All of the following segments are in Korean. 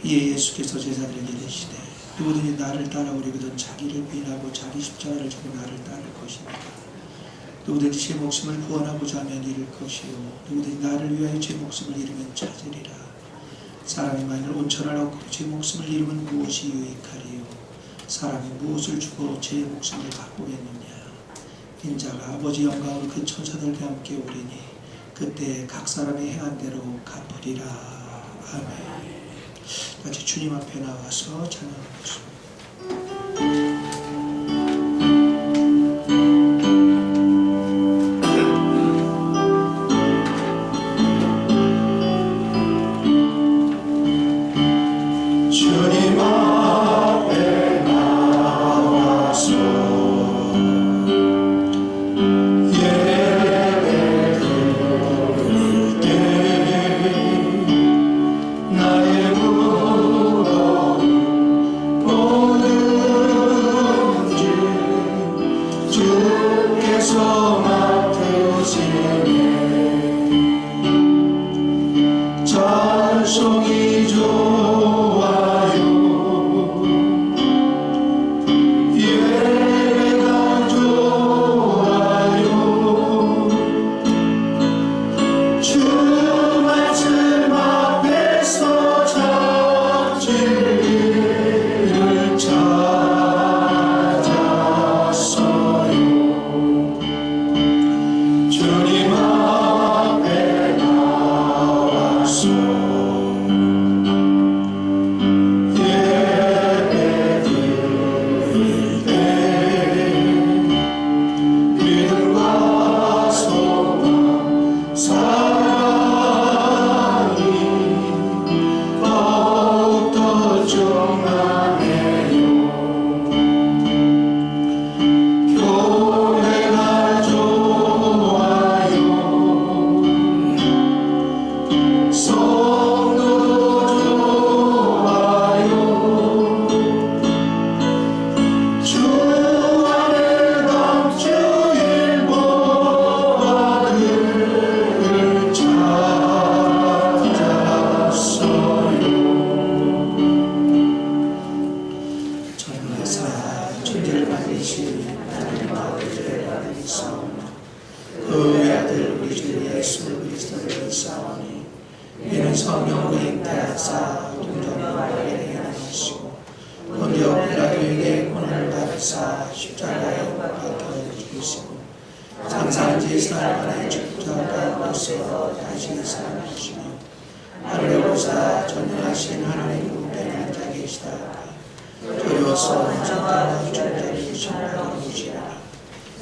이에 예수께서 제자들에게 이르시되 누구든지 나를 따라오려거든 자기를 부인하고 자기 십자가를 지고 나를 따를 것입니다. 누구든지 제 목숨을 구원하고자 하면 잃을 것이요 누구든지 나를 위하여 제 목숨을 잃으면 찾으리라. 사람이 만일 온천을 얻고 제 목숨을 잃으면 무엇이 유익하리요? 사람이 무엇을 주고 제 목숨을 바꾸겠느냐? 인자가 아버지 영광으로 그 천사들과 함께 오리니 그때 각 사람이 행한 대로 갚으리라. 아멘. 같이 주님 앞에 나와서 찬양하겠습니다.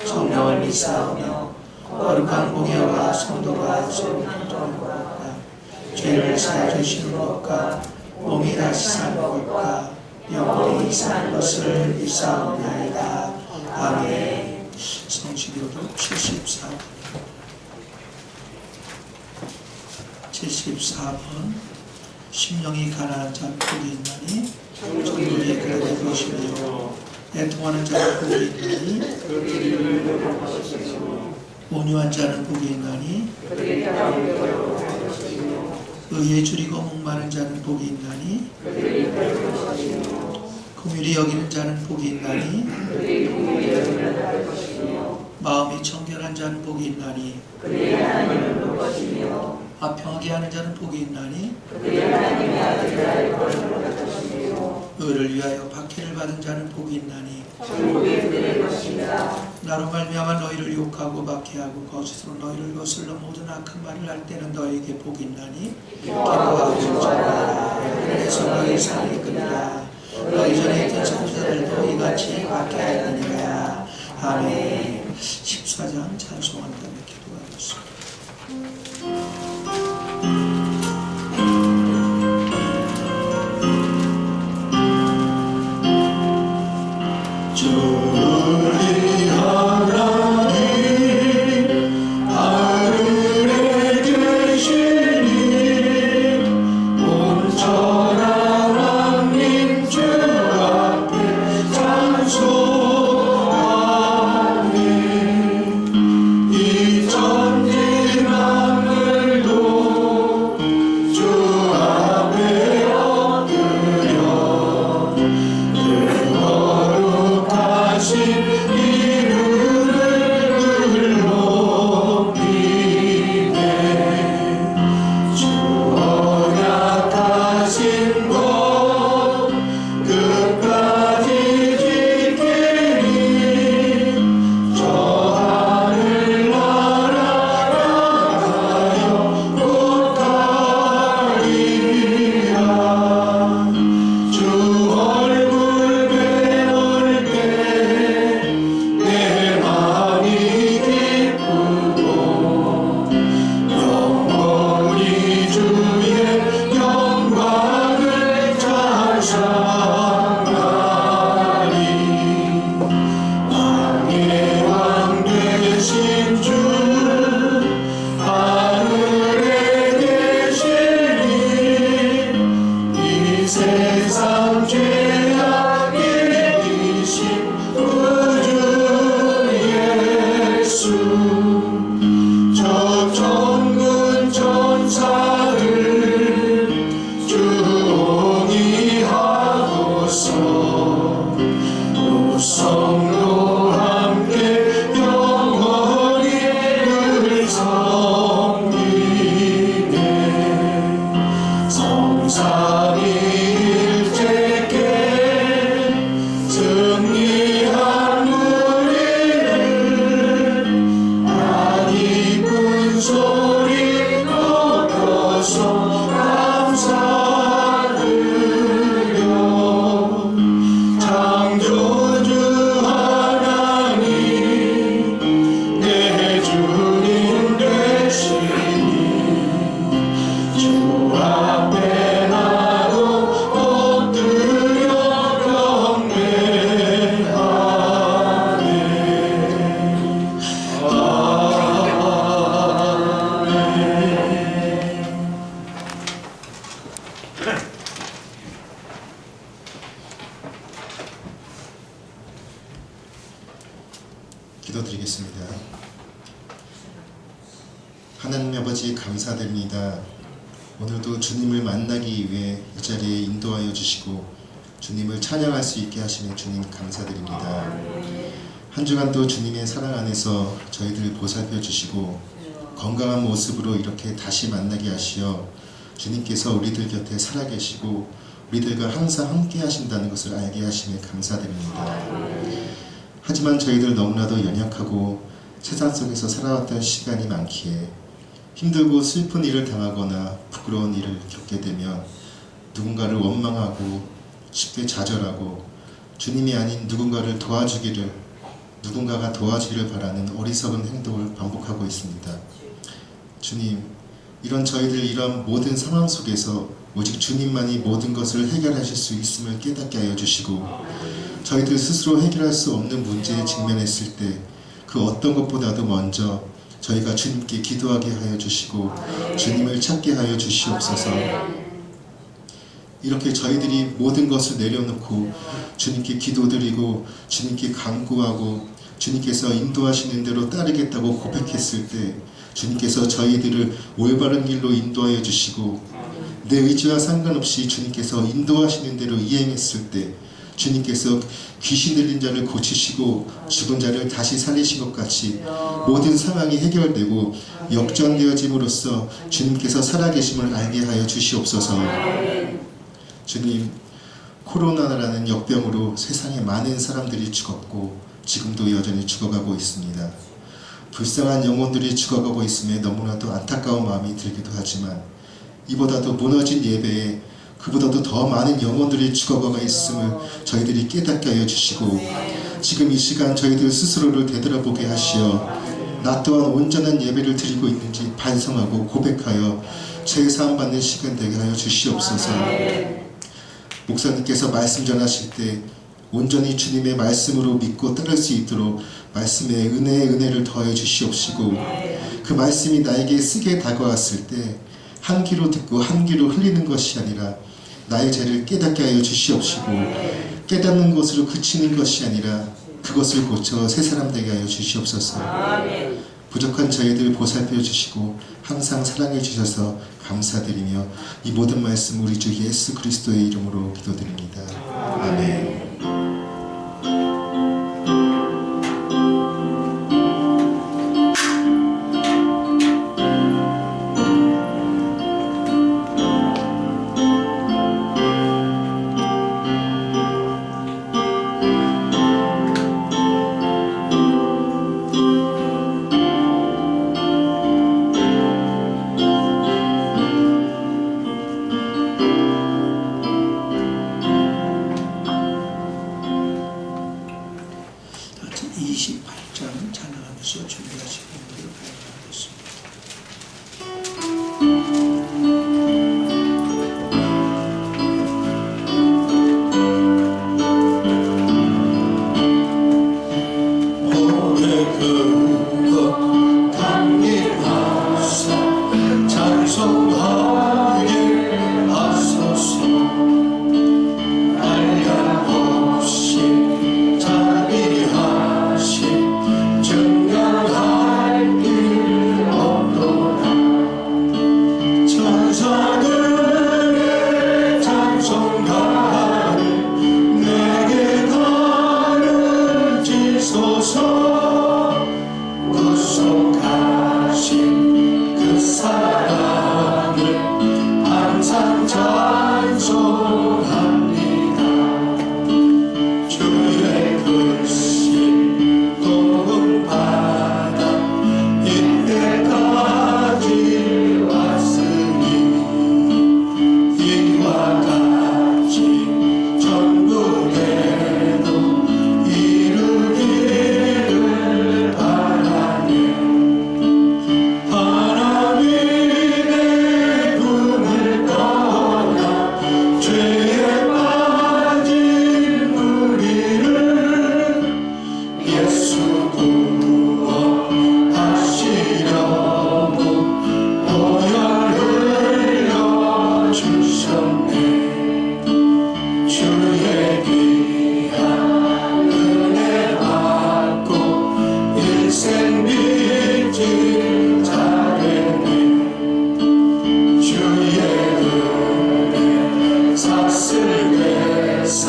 성령을 믿사오며 거룩한 공예와 성도가 서로 교통하는 것과 죄를 사해주시는 것과 몸이 다시 사는 것과 영원히 사는 것을 믿사옵나이다. 아멘. 성시교독 74번 심령이 가난한 자는 복이 있나니 정욕이 그가 될 것이며 애통하는 자는 복이 있나니 온유한 자는 복이 있나니 의에 줄이고 목마른 자는 복이 있나니 긍휼히 여기는 자는 복이 있나니 마음이 청결한 자는 복이 있나니 화평하게 하는 자는 복이 있나니 의를 위하여 박해를 받은 자는 복이 있나니 나로 말미암아 너희를 욕하고 박해하고 거짓으로 너희를 거슬러 모든 악한 말을 할 때는 너희에게 복이 있나니 기뻐하고 즐거워하라. 그래서 너희 상이 이끄리라. 너희 전에 있던 선지자들도 이같이 박해하였느니라. 아멘. 14장 찬송한 다음에 기도하겠습니다. 주의 하나님 하늘에 계시니 온 삼위일체께 승리한 우리를 낯익은 소리 높여서 감사드려 창조주 하나님 내 주님 되시니 주 앞에 나도 엎드려 경배하네. 기도드리겠습니다. 하나님 아버지 감사드립니다. 오늘도 주님을 만나기 위해 이 자리에 인도하여 주시고 주님을 찬양할 수 있게 하시는 주님 감사드립니다. 한 주간도 주님의 사랑 안에서 저희들 보살펴 주시고 건강한 모습으로 이렇게 다시 만나게 하시어 주님께서 우리들 곁에 살아계시고 우리들과 항상 함께 하신다는 것을 알게 하시며 감사드립니다. 하지만 저희들 너무나도 연약하고 세상 속에서 살아왔던 시간이 많기에 힘들고 슬픈 일을 당하거나 부끄러운 일을 겪게 되면 누군가를 원망하고 쉽게 좌절하고 주님이 아닌 누군가가 도와주기를 바라는 어리석은 행동을 반복하고 있습니다. 주님, 이런 저희들 이런 모든 상황 속에서 오직 주님만이 모든 것을 해결하실 수 있음을 깨닫게 하여 주시고 저희들 스스로 해결할 수 없는 문제에 직면했을 때 그 어떤 것보다도 먼저 저희가 주님께 기도하게 하여 주시고 주님을 찾게 하여 주시옵소서. 이렇게 저희들이 모든 것을 내려놓고 주님께 기도드리고 주님께 간구하고 주님께서 인도하시는 대로 따르겠다고 고백했을 때 주님께서 저희들을 올바른 길로 인도하여 주시고 내 의지와 상관없이 주님께서 인도하시는 대로 이행했을 때 주님께서 귀신 들린 자를 고치시고 죽은 자를 다시 살리신 것 같이 모든 상황이 해결되고 역전되어짐으로써 주님께서 살아계심을 알게 하여 주시옵소서. 주님, 코로나라는 역병으로 세상에 많은 사람들이 죽었고 지금도 여전히 죽어가고 있습니다. 불쌍한 영혼들이 죽어가고 있음에 너무나도 안타까운 마음이 들기도 하지만 이보다도 무너진 예배에 그보다도 더 많은 영혼들이 죽어가고 있음을 저희들이 깨닫게 하여 주시고 지금 이 시간 저희들 스스로를 되돌아보게 하시어 나 또한 온전한 예배를 드리고 있는지 반성하고 고백하여 죄사함 받는 시간 되게 하여 주시옵소서. 목사님께서 말씀 전하실 때 온전히 주님의 말씀으로 믿고 따를 수 있도록 말씀에 은혜를 더하여 주시옵시고 그 말씀이 나에게 쓰게 다가왔을 때 한 귀로 듣고 한 귀로 흘리는 것이 아니라 나의 죄를 깨닫게 하여 주시옵시고 깨닫는 것으로 그치는 것이 아니라 그것을 고쳐 새 사람 되게 하여 주시옵소서. 부족한 저희들 보살펴 주시고 항상 사랑해 주셔서 감사드리며 이 모든 말씀 우리 주 예수 그리스도의 이름으로 기도드립니다. 아멘. 찬송합니다. 주의 크신 도움 받아 이때까지 왔으니 이와 같이 천국에도 이루기를 바라네. 하나님의 꿈을 떠나 죄에 빠진 우리를 예수 구원하시려고 보혈 흘려 주셨네. 주의 귀한 은혜 받고 일생 빚진 자되네. 주의 은혜 삭슬 되사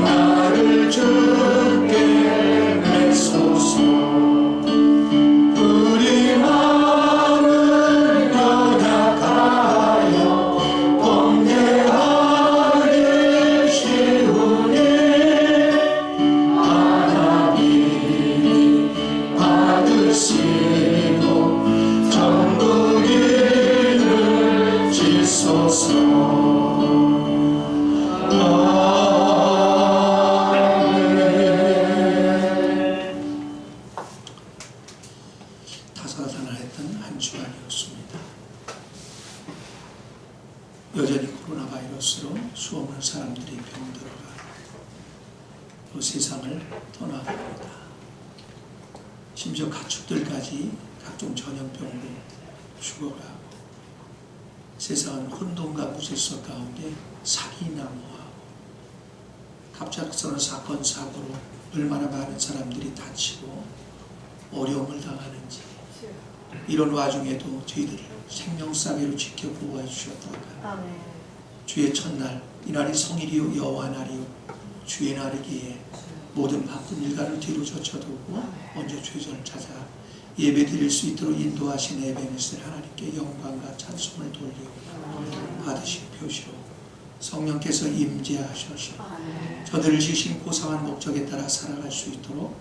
나를 주께 내소서. 우리 마음은 연약하여 범죄하기 쉬우니 하나님이 받으시고 천국 이를 지소서. 다사다난했던 한 주간이었습니다. 여전히 코로나 바이러스로 수없는 사람들이 병들어가 또 세상을 떠나갑니다. 심지어 가축들까지 각종 전염병으로 죽어가고 세상은 혼돈과 무질서 가운데 사기나무하고 갑작스러운 사건 사고로 얼마나 많은 사람들이 다치고 어려움을 당하는지, 이런 와중에도 저희들을 생명싸개로 지켜 보호해 주셨다가 주의 첫날, 이날이 성일이요 여호와 날이요 주의 날이기에 모든 바쁜 일과를 뒤로 젖혀두고 언제 죄전을 찾아 예배 드릴 수 있도록 인도하신 에베네셀 하나님께 영광과 찬송을 돌리고 받으신 표시로 성령께서 임재하셔서 저들을 지신 고상한 목적에 따라 살아갈 수 있도록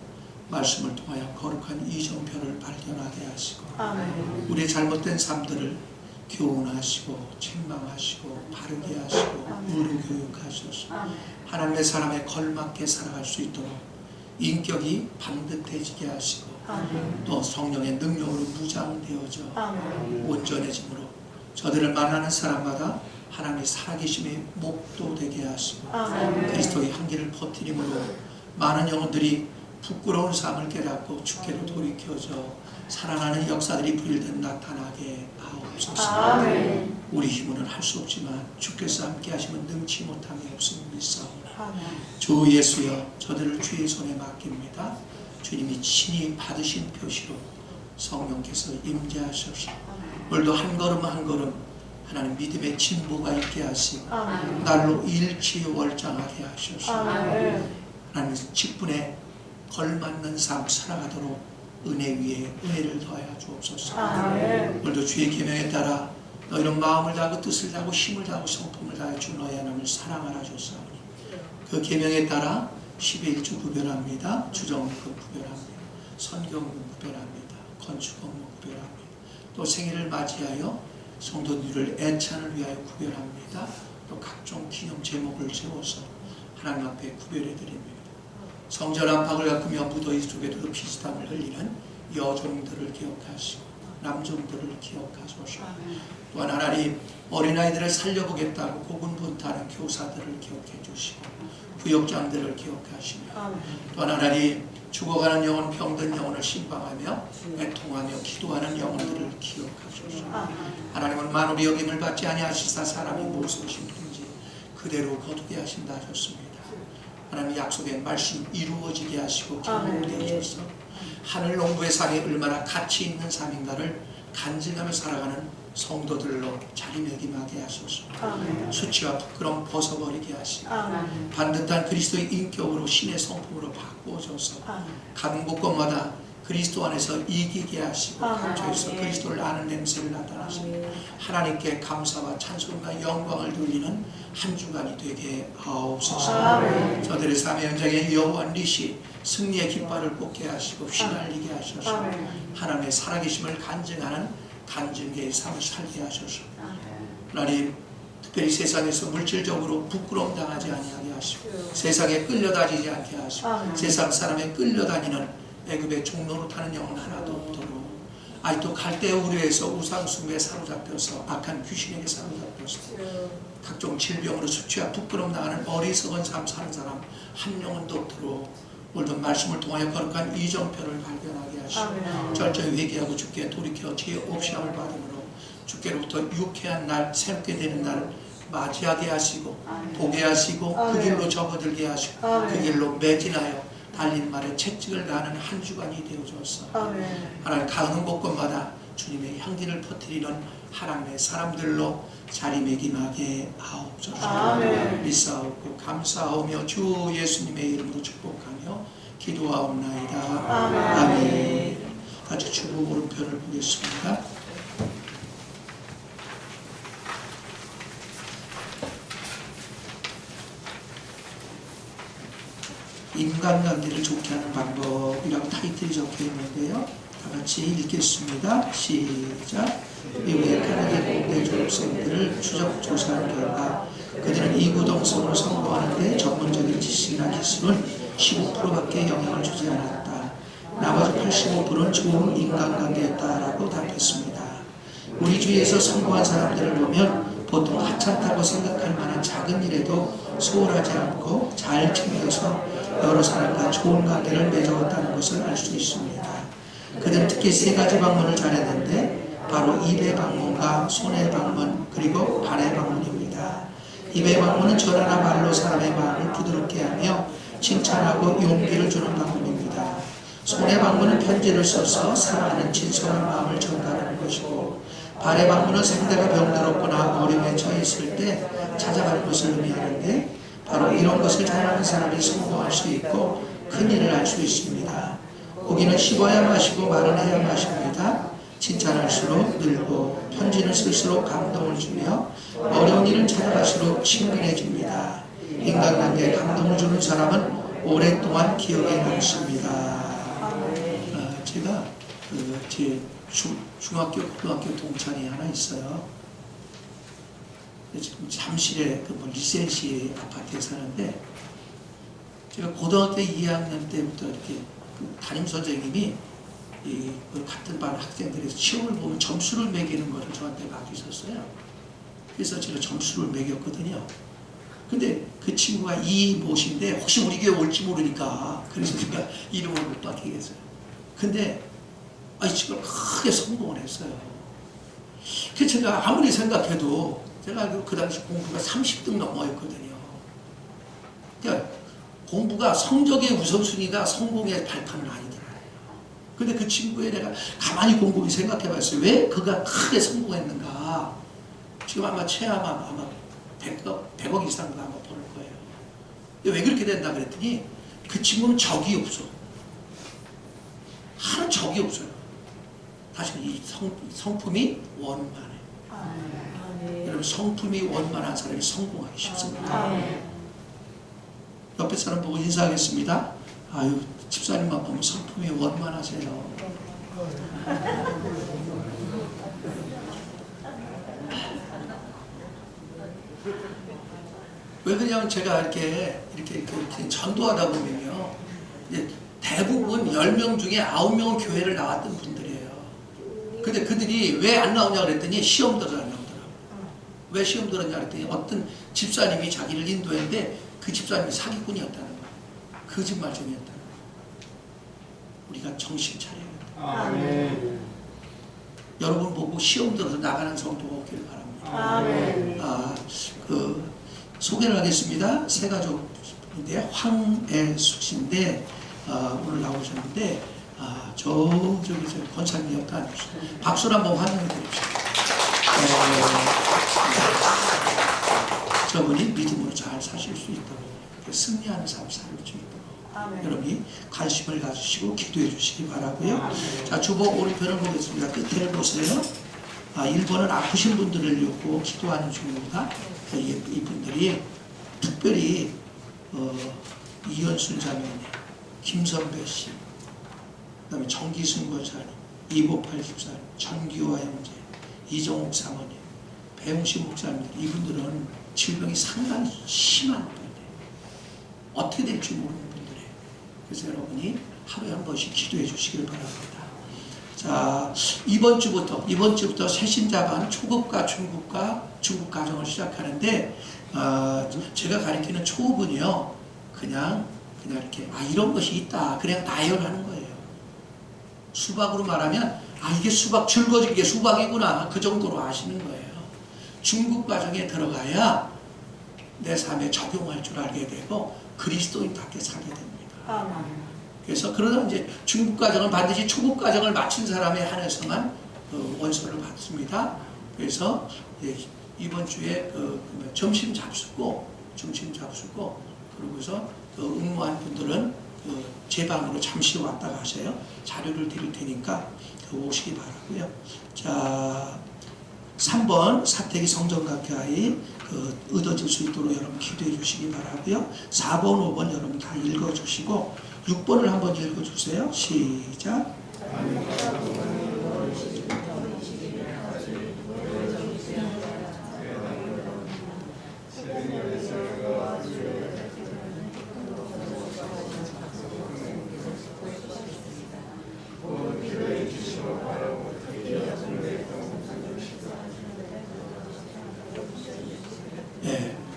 말씀을 통하여 거룩한 이정표를 발견하게 하시고 우리의 잘못된 삶들을 교훈하시고 책망하시고 바르게 하시고 의료교육하셔서 하나님의 사람에 걸맞게 살아갈 수 있도록 인격이 반듯해지게 하시고 또 성령의 능력으로 무장되어져 온전해짐으로 저들을 만나는 사람마다 하나님의 살아계심의 목도되게 하시고 그리스도의 향기를 퍼뜨림으로 많은 영혼들이 부끄러운 삶을 깨닫고 주께로 돌이켜져 살아나는 역사들이 부일듯 나타나게 하옵소서. 우리 힘으로는 할 수 없지만 주께서 함께 하시면 능치 못함이 없음을 믿사오니 주 예수여 저들을 주의 손에 맡깁니다. 주님이 친히 받으신 표시로 성령께서 임재하셔서 오늘도 한 걸음 한 걸음 하나님 믿음의 진보가 있게 하시고 날로 일치월장하게 하셔서 하나님 직분에 걸맞는 삶 살아가도록 은혜 위에 은혜를 더하여 주옵소서. 오늘도 주의 계명에 따라 너희는 마음을 다하고 뜻을 다하고 힘을 다하고 성품을 다하여 주 너희 하나님을 사랑하라 줬사오니 그 계명에 따라 10의 1주 구별합니다. 주정금 구별합니다. 선경금 구별합니다. 건축업무 구별합니다. 또 생일을 맞이하여 성도들을 애찬을 위하여 구별합니다. 또 각종 기념 제목을 세워서 하나님 앞에 구별해 드립니다. 성전 안팎을 닦으며 무더위 속에도 그 피지땀을 흘리는 여종들을 기억하시고 남종들을 기억하소서. 또한 하나님 어린아이들을 살려보겠다고 고군분투하는 교사들을 기억해 주시고 구역장들을 기억하시며 또한 하나님 죽어가는 영혼 병든 영혼을 신방하며 애통하며 기도하는 영혼들을 기억하소서. 하나님은 만물이 여김을 받지 아니하시사 사람이 무엇을 심든지 그대로 거두게 하신다 하셨습니다. 하나님 약속의 말씀 이루어지게 하시고 경험되어 주셔서 하늘 농부의 삶이 얼마나 가치 있는 삶인가를 간증하며 살아가는 성도들로 자리매김하게 하소서. 수치와 부끄러움 벗어버리게 하시고 반듯한 그리스도의 인격으로 신의 성품으로 바꾸어져서 가는 곳곳마다 그리스도 안에서 이기게 하시고 각처에서 그리스도를 아는 냄새를 나타나시고 하나님께 감사와 찬송과 영광을 돌리는 한 주간이 되게 하옵소서. 저들의 삶의 현장에 여호와 니시 승리의 깃발을 꽂게 하시고 휘날리게 하셔서 하나님의 살아계심을 간증하는 간증계의 삶을 살게 하셔서 하나님 특별히 세상에서 물질적으로 부끄러움 당하지 아니하게 하시고 세상에 끌려다니지 않게 하시고 세상 사람에 끌려다니는 애굽의 종로로 타는 영혼 하나도 없도록 아직도 갈대 우려에서 우상숭배에 사로잡혀서 악한 귀신에게 사로잡혀서 각종 질병으로 수치와 부끄러움 당하는 어리석은 삶 사는 사람 한 영혼도 없도록 오늘도 말씀을 통하여 거룩한 이정표를 발견하게 하시고 절저히 회개하고 주께 돌이켜 죄 없이 함을 받음으로 주께로부터 유쾌한 날 새롭게 되는 날 맞이하게 하시고 보게 하시고 그 길로 접어들게 하시고 그 길로 매진하여 달린 말에 채찍을 가하는 한 주간이 되어줘서 하나님 가는 곳곳마다 주님의 향기를 퍼뜨리는 하나님의 사람들로 자리매김하게 하옵소서. 믿사옵고 감사하며 주 예수님의 이름으로 축복하며 기도하옵나이다. 아멘. 같이 주보 오른편을 보겠습니다. 인간관계를 좋게 하는 방법이라고 타이틀이 적혀 있는데요. 다 같이 읽겠습니다. 시작. 미국의 카네기 공대 졸업생들을 추적 조사한 결과 그들은 이구동성으로 성공하는데 전문적인 지식이나 기술은 15%밖에 영향을 주지 않았다. 나머지 85%는 좋은 인간관계였다라고 답했습니다. 우리 주위에서 성공한 사람들을 보면 보통 하찮다고 생각할 만한 작은 일에도 소홀하지 않고 잘 챙겨서 여러 사람과 좋은 관계를 맺어왔다는 것을 알 수 있습니다. 그들은 특히 세 가지 방문을 잘했는데 바로 입의 방문과 손의 방문 그리고 발의 방문입니다. 입의 방문은 전화나 말로 사람의 마음을 부드럽게 하며 칭찬하고 용기를 주는 방문입니다. 손의 방문은 편지를 써서 사랑하는 진솔한 마음을 전달하는 것이고 발의 방문은 상대가 병들었거나 어려움에 처했을 때 찾아가는 것을 의미하는데 바로 이런 것을 잘하는 사람이 성공할 수 있고 큰 일을 할 수 있습니다. 고기는 씹어야 마시고 말은 해야 마십니다. 칭찬할수록 늘고 편지는 쓸수록 감동을 주며 어려운 일은 찾아갈수록 친근해집니다. 인간관계에 감동을 주는 사람은 오랫동안 기억에 남습니다. 제가 제 중학교, 고등학교 동창이 하나 있어요. 지금 잠실에 리센시 아파트에 사는데 제가 고등학교 2학년 때부터 이렇게 담임선생님이 같은 반 학생들의 시험을 보면 점수를 매기는 것을 저한테 맡기셨어요. 그래서 제가 점수를 매겼거든요. 근데 그 친구가 이모신데 혹시 우리 교회 올지 모르니까 그래서 제가 이름을 못 맡기겠어요. 근데 이 친구가 크게 성공을 했어요. 그래서 제가 아무리 생각해도 제가 그 당시 공부가 30등 넘어였거든요. 그러니까 공부가 성적의 우선순위가 성공의 발판은 아니더라고요. 근데 그 친구에 내가 가만히 곰곰이 생각해 봤어요. 왜 그가 크게 성공했는가? 지금 아마 최하가 아마 100억 이상도 아마 벌 거예요. 왜 그렇게 된다 그랬더니 그 친구는 적이 없어. 하는 적이 없어요. 다시 이 성품이 원만해. 여러분 성품이 원만한 사람이 성공하기 쉽습니다. 옆에 사람 보고 인사하겠습니다. 아유 집사님만 보면 성품이 원만하세요. 왜 그냥 제가 이렇게 전도하다 보면요, 이제 대부분 10명 중에 9명은 교회를 나왔던 분들이에요. 근데 그들이 왜 안 나오냐 그랬더니 시험 들어서 안 나오더라고요. 왜 시험 들었냐 그랬더니 어떤 집사님이 자기를 인도했는데 그 집사님이 사기꾼이었다는 거예요. 거짓말쟁이였다는 거예요. 우리가 정신 차려야겠다. 아멘. 여러분 보고 시험 들어서 나가는 성도가 없기를 바랍니다. 아멘. 소개를 하겠습니다. 세 가족인데 황애숙 씨인데 오늘 나오셨는데 저기 권사님 옆에 앉으시죠. 박수를 한번 환영해 드립시다. 저분이 믿음으로 잘 사실 수 있도록 승리하는 삶 살 수 있도록 여러분이 관심을 가지시고 기도해 주시기 바라고요. 자, 주보 오른편을 보겠습니다. 끝에를 보세요. 1번은 아프신 분들을 놓고 기도하는 중입니다. 이분들이 특별히 이현순 자매님, 김선배 씨, 그 다음에 정기순 권사님, 이보팔 집사님, 전기화 형제, 이정옥 사모님, 배용식 목사님들, 이분들은 질병이 상당히 심한 분이에요. 어떻게 될지 모르는 분들이에요. 그래서 여러분이 하루에 한 번씩 기도해 주시길 바랍니다. 자, 이번 주부터 새신자반 초급과 중급 과정을 시작하는데, 제가 가르치는 초급은요, 그냥 이렇게, 이런 것이 있다. 그냥 나열하는 거예요. 수박으로 말하면, 이게 줄거진 게 수박이구나. 그 정도로 아시는 거예요. 중급 과정에 들어가야 내 삶에 적용할 줄 알게 되고, 그리스도인답게 살게 됩니다. 그래서 그러다 이제 중급 과정은 반드시 초급 과정을 마친 사람에 한해서만 원서를 받습니다. 그래서 이번 주에 점심 잡수고 그러고서 응모한 분들은 제 방으로 잠시 왔다 가세요. 자료를 드릴 테니까 오시기 바라고요. 자, 3번 사택이 성전각하의 얻어질 수 있도록 여러분 기도해 주시기 바라고요. 4번, 5번 여러분 다 읽어주시고 6번을 한번 읽어주세요. 시작.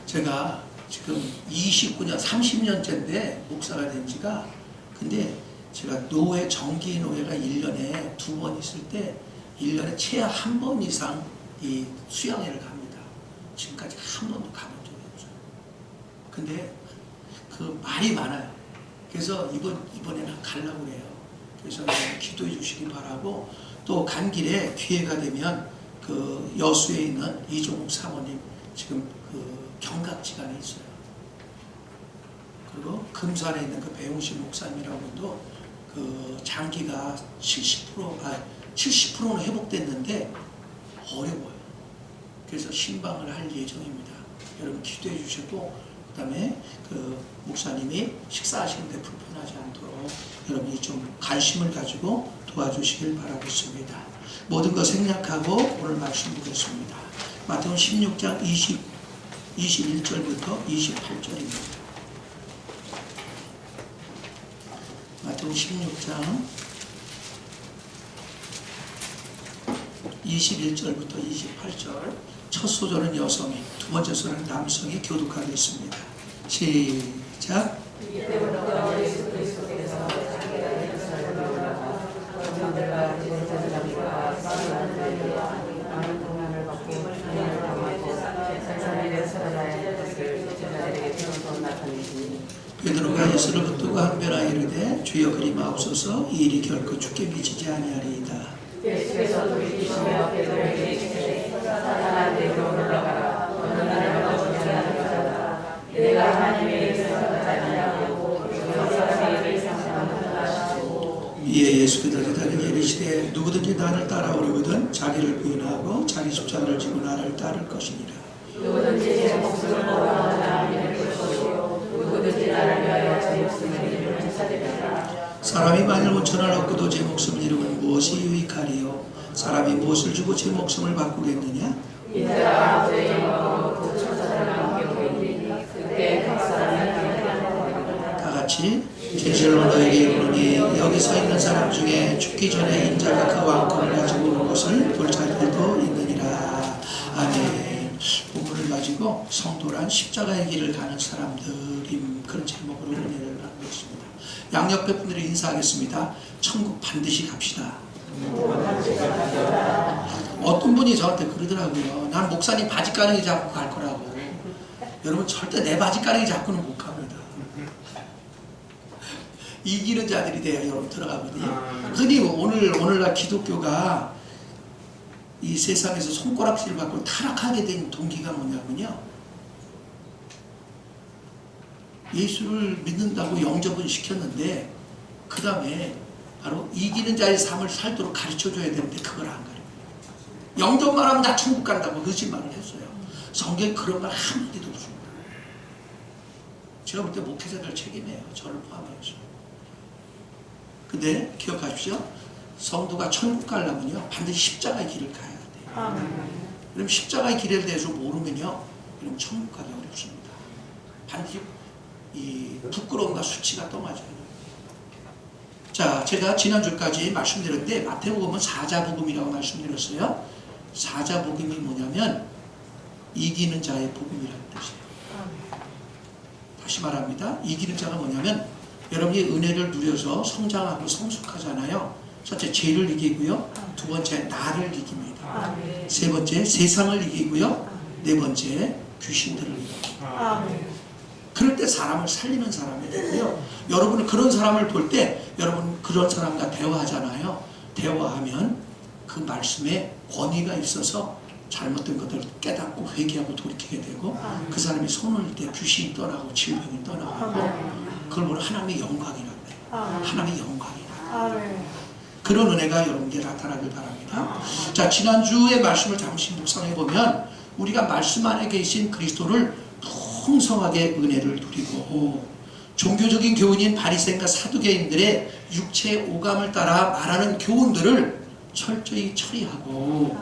제가 지금 29년, 30년째인데 목사가 된 지가, 근데 제가 정기 노예가 1년에 2번 있을 때 1년에 최하 1번 이상 이 수양회를 갑니다. 지금까지 한 번도 가본 적이 없어요. 근데 그 말이 많아요. 그래서 이번에는 가려고 해요. 그래서 기도해 주시기 바라고, 또 간 길에 기회가 되면 그 여수에 있는 이종욱 사모님 지금 경각지간에 있어요. 그리고 금산에 있는 그 배용식 목사님이라고도 그 장기가 70%는 회복됐는데 어려워요. 그래서 신방을 할 예정입니다. 여러분 기도해 주시고, 그 다음에 그 목사님이 식사하시는데 불편하지 않도록 여러분이 좀 관심을 가지고 도와주시길 바라겠습니다. 모든 것 생략하고 오늘 말씀 보겠습니다. 마태복음 16장 21절부터 28절입니다. 마태복음 16장 21절부터 28절. 첫 소절은 여성이, 두 번째 소절은 남성이 교독하겠습니다. 시작. 베드로가 예수를 붙들고 항변하여 이르되 주여 그리마옵소서, 이 일이 결코 주께 미치지 아니하리이다. 예수께서 돌이키시며 베드로에게 이르시되 사탄아 내게로 물러가라. 너는 나를 거짓하지 않으라. 내가 하나님의 일을 생각하지 아니하고 여러 사람의 일을 상상하는다 하시고. 이에 예수께서 대답하여 이르시되 누구든지 나를 따라오려거든 자기를 부인하고 자기 십자가를 지고 나를 따를 것이니라. 누구든지 제 목숨을 걸어가나 믿을 것이요 누구든지 나를 위하여 제 목숨을 잃으면 찾으리라. 사람이 만일 5천을 얻고도 제 목숨을 잃으면 무엇이 유익하리요? 사람이 무엇을 주고 제 목숨을 바꾸겠느냐? 이들아 아버지의 영광으로 그 천사들을 함께 보이니 그때 각 사람이 다 같이 진실로 너에게 이르노니 여기 서 있는 사람 중에 죽기 전에 인자가 그 왕권을 가지고 오는 것을 볼 자들도 있느니라. 아멘. 본문을 가지고 성도란 십자가의 길을 가는 사람들임, 그런 제목으로 은혜를 나누고 있습니다. 양옆에 분들이 인사하겠습니다. 천국 반드시 갑시다. 어떤 분이 저한테 그러더라고요. 난 목사님 바지 가랑이 잡고 갈 거라고. 여러분 절대 내 바지 가랑이 잡고는 못 갑니다. 이기는 자들이 돼야 여러분 들어가거든요. 흔히 오늘날 기독교가 이 세상에서 손가락질 받고 타락하게 된 동기가 뭐냐면요, 예수를 믿는다고 영접은 시켰는데 그 다음에 바로 이기는 자의 삶을 살도록 가르쳐줘야 되는데 그걸 안 가르쳐요. 영접만 하면 나 천국 간다고 거짓말을 했어요. 성경에 그런 말 한마디도 없습니다. 제가 볼 때 목회자들 책임이에요. 저를 포함해서. 근데 기억하십시오. 성도가 천국 가려면요 반드시 십자가의 길을 가야 돼요. 그럼 십자가의 길에 대해서 모르면요 그럼 천국 가기 어렵습니다. 반드시 이 부끄러움과 수치가 떠맞아야 돼요. 자, 제가 지난주까지 말씀드렸는데 마태복음은 사자복음이라고 말씀드렸어요. 사자복음이 뭐냐면 이기는 자의 복음이라는 뜻이에요. 다시 말합니다. 이기는 자가 뭐냐면 여러분이 은혜를 누려서 성장하고 성숙하잖아요. 첫째 죄를 이기고요. 두 번째 나를 이깁니다. 세 번째 세상을 이기고요. 네 번째 귀신들을 이깁니다. 그럴 때 사람을 살리는 사람이 되고요. 여러분은 그런 사람을 볼 때 여러분 그런 사람과 대화하잖아요. 대화하면 그 말씀에 권위가 있어서 잘못된 것들을 깨닫고 회개하고 돌이키게 되고 그 사람이 손을 들 때 귀신이 떠나고 질병이 떠나고 그걸 보면 하나님의 영광이라고 해요. 하나님의 영광이라. 그런 은혜가 여러분께 나타나길 바랍니다. 자, 지난주의 말씀을 잠시 묵상해 보면 우리가 말씀 안에 계신 그리스도를 풍성하게 은혜를 누리고 종교적인 교훈인 바리새인과 사두개인들의 육체의 오감을 따라 말하는 교훈들을 철저히 처리하고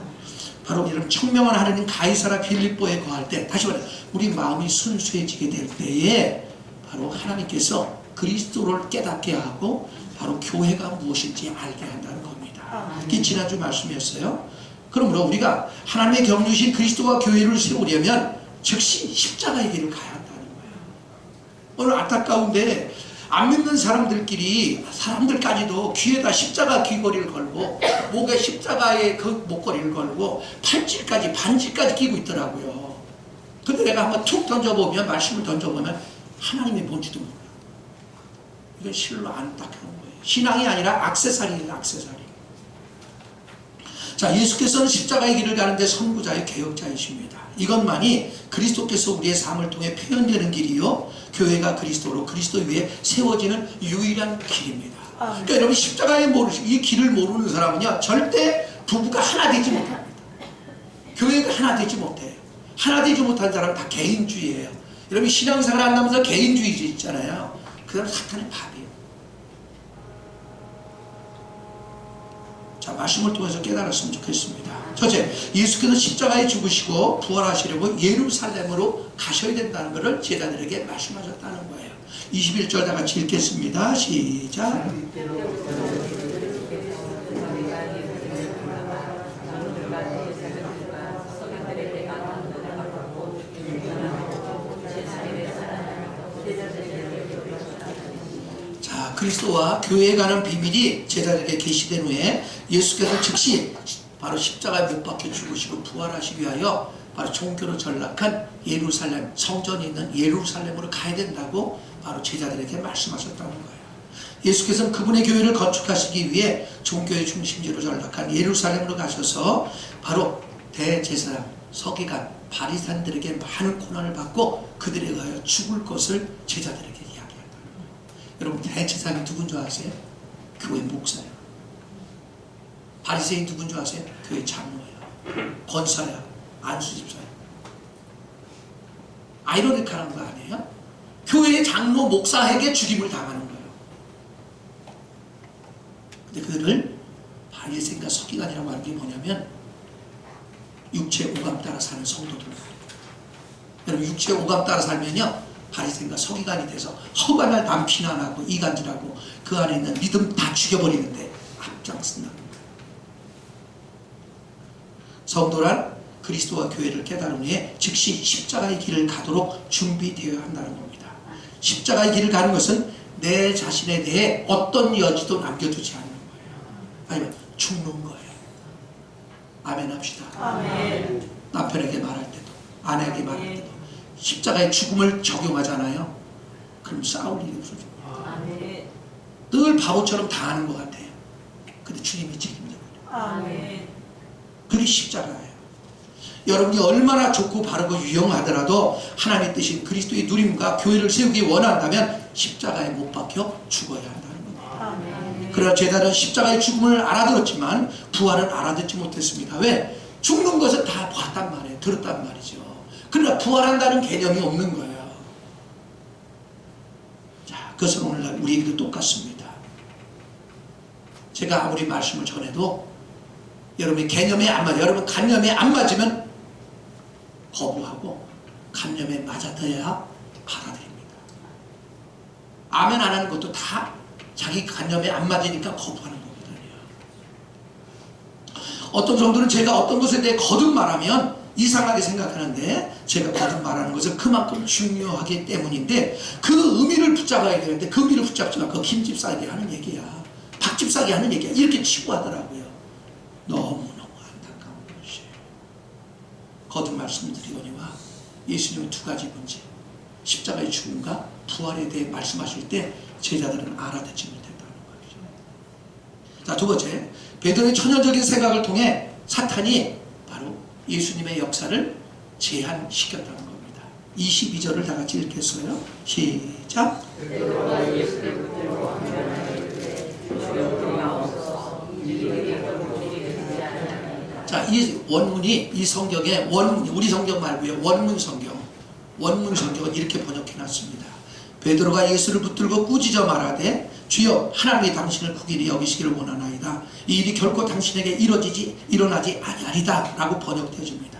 바로 이런 청명한 하나님 가이사라 빌립보에 거할 때 다시 말해 우리 마음이 순수해지게 될 때에 바로 하나님께서 그리스도를 깨닫게 하고 바로 교회가 무엇인지 알게 한다는 겁니다. 이게 지난주 말씀이었어요. 그러므로 우리가 하나님의 경륜이신 그리스도와 교회를 세우려면 즉시 십자가의 길을 가야 한다는 거예요. 오늘 안타까운데 안 믿는 사람들까지도 귀에다 십자가 귀걸이를 걸고 목에 십자가의 그 목걸이를 걸고 팔찌까지 반지까지 끼고 있더라고요. 근데 내가 한번 툭 던져보면 말씀을 던져보면 하나님이 뭔지도 몰라. 이건 실로 안타까운 거예요. 신앙이 아니라 액세서리예요. 액세서리. 자, 예수께서는 십자가의 길을 가는데 선구자의 개혁자이십니다. 이것만이 그리스도께서 우리의 삶을 통해 표현되는 길이요 교회가 그리스도로 그리스도 위에 세워지는 유일한 길입니다. 그러니까 여러분 이 길을 모르는 사람은요 절대 부부가 하나 되지 못합니다. 교회가 하나 되지 못해요. 하나 되지 못한 사람은 다 개인주의예요. 여러분 신앙생활 안 하면서 개인주의 있잖아요. 그 사람은 사탄의 밥이에요. 자, 말씀을 통해서 깨달았으면 좋겠습니다. 첫째, 예수께서 십자가에 죽으시고 부활하시려고 예루살렘으로 가셔야 된다는 것을 제자들에게 말씀하셨다는 거예요. 21절 다 같이 읽겠습니다. 시작. 자, 그리스도와 교회에 가는 비밀이 제자들에게 계시된 후에 예수께서 즉시 바로 십자가에 못 박혀 죽으시고 부활하시기 위하여 바로 종교로 전락한 예루살렘, 성전이 있는 예루살렘으로 가야 된다고 바로 제자들에게 말씀하셨다는 거예요. 예수께서는 그분의 교회를 건축하시기 위해 종교의 중심지로 전락한 예루살렘으로 가셔서 바로 대제사장, 서기관, 바리새인들에게 많은 고난을 받고 그들에 의하여 죽을 것을 제자들에게 이야기한다는 거예요. 여러분 대제사장이 누군 줄 아세요? 교회 목사예요. 바리새인 누군 줄 아세요? 교회 장로예요. 권사야. 안수집사예요. 아이러니컬한 거 아니에요? 교회의 장로 목사에게 죽임을 당하는 거예요. 근데 그들을 바리새인과 서기관이라고 하는 게 뭐냐면 육체 오감 따라 사는 성도들. 여러분 육체 오감 따라 살면요 바리새인과 서기관이 돼서 허구한 날 남 비난하고 이간질하고 그 안에 있는 믿음 다 죽여버리는데 앞장쓴다. 성도란 그리스도와 교회를 깨달은 후에 즉시 십자가의 길을 가도록 준비되어야 한다는 겁니다. 십자가의 길을 가는 것은 내 자신에 대해 어떤 여지도 남겨두지 않는 거예요. 아니면 죽는 거예요. 아멘 합시다. 아멘. 남편에게 말할 때도 아내에게 말할 때도 십자가의 죽음을 적용하잖아요. 그럼 싸울 일이 없어져. 아멘. 늘 바보처럼 당하는 것 같아요. 근데 주님이 책임져요. 아멘. 그게 십자가예요. 여러분이 얼마나 좋고 바르고 유용하더라도 하나님의 뜻인 그리스도의 누림과 교회를 세우기 원한다면 십자가에 못 박혀 죽어야 한다는 겁니다. 그러나 제자는 십자가의 죽음을 알아들었지만 부활은 알아듣지 못했습니다. 왜? 죽는 것은 다 봤단 말이에요. 들었단 말이죠. 그러나 부활한다는 개념이 없는 거예요. 자, 그것은 오늘날 우리에게도 똑같습니다. 제가 아무리 말씀을 전해도 여러분이 개념에 안 맞아요. 여러분 관념에 안 맞으면 거부하고 관념에 맞아들여야 받아들입니다. 아멘 안 하는 것도 다 자기 관념에 안 맞으니까 거부하는 거거든요. 어떤 정도는 제가 어떤 것에 대해 거듭 말하면 이상하게 생각하는데 제가 거듭 말하는 것은 그만큼 중요하기 때문인데 그 의미를 붙잡아야 되는데 그 의미를 붙잡지 말고 김집 싸게 하는 얘기야. 박집 싸게 하는 얘기야. 이렇게 치부하더라고요. 너무너무 안타까운 것이에요. 거듭 말씀드리거니와 예수님의 두 가지 문제, 십자가의 죽음과 부활에 대해 말씀하실 때 제자들은 알아듣지 못했다는 거죠. 자, 두 번째, 베드로의 천연적인 생각을 통해 사탄이 바로 예수님의 역사를 제한시켰다는 겁니다. 22절을 다 같이 읽겠어요. 시작. 자, 이 원문이 이 성경의 원문이 우리 성경 말고요. 원문 성경은 이렇게 번역해 놨습니다. 베드로가 예수를 붙들고 꾸짖어 말하되 주여 하나님이 당신을 국인이 여기시기를 원하나이다. 이 일이 결코 당신에게 일어나지 아니하리다 라고 번역되어 줍니다.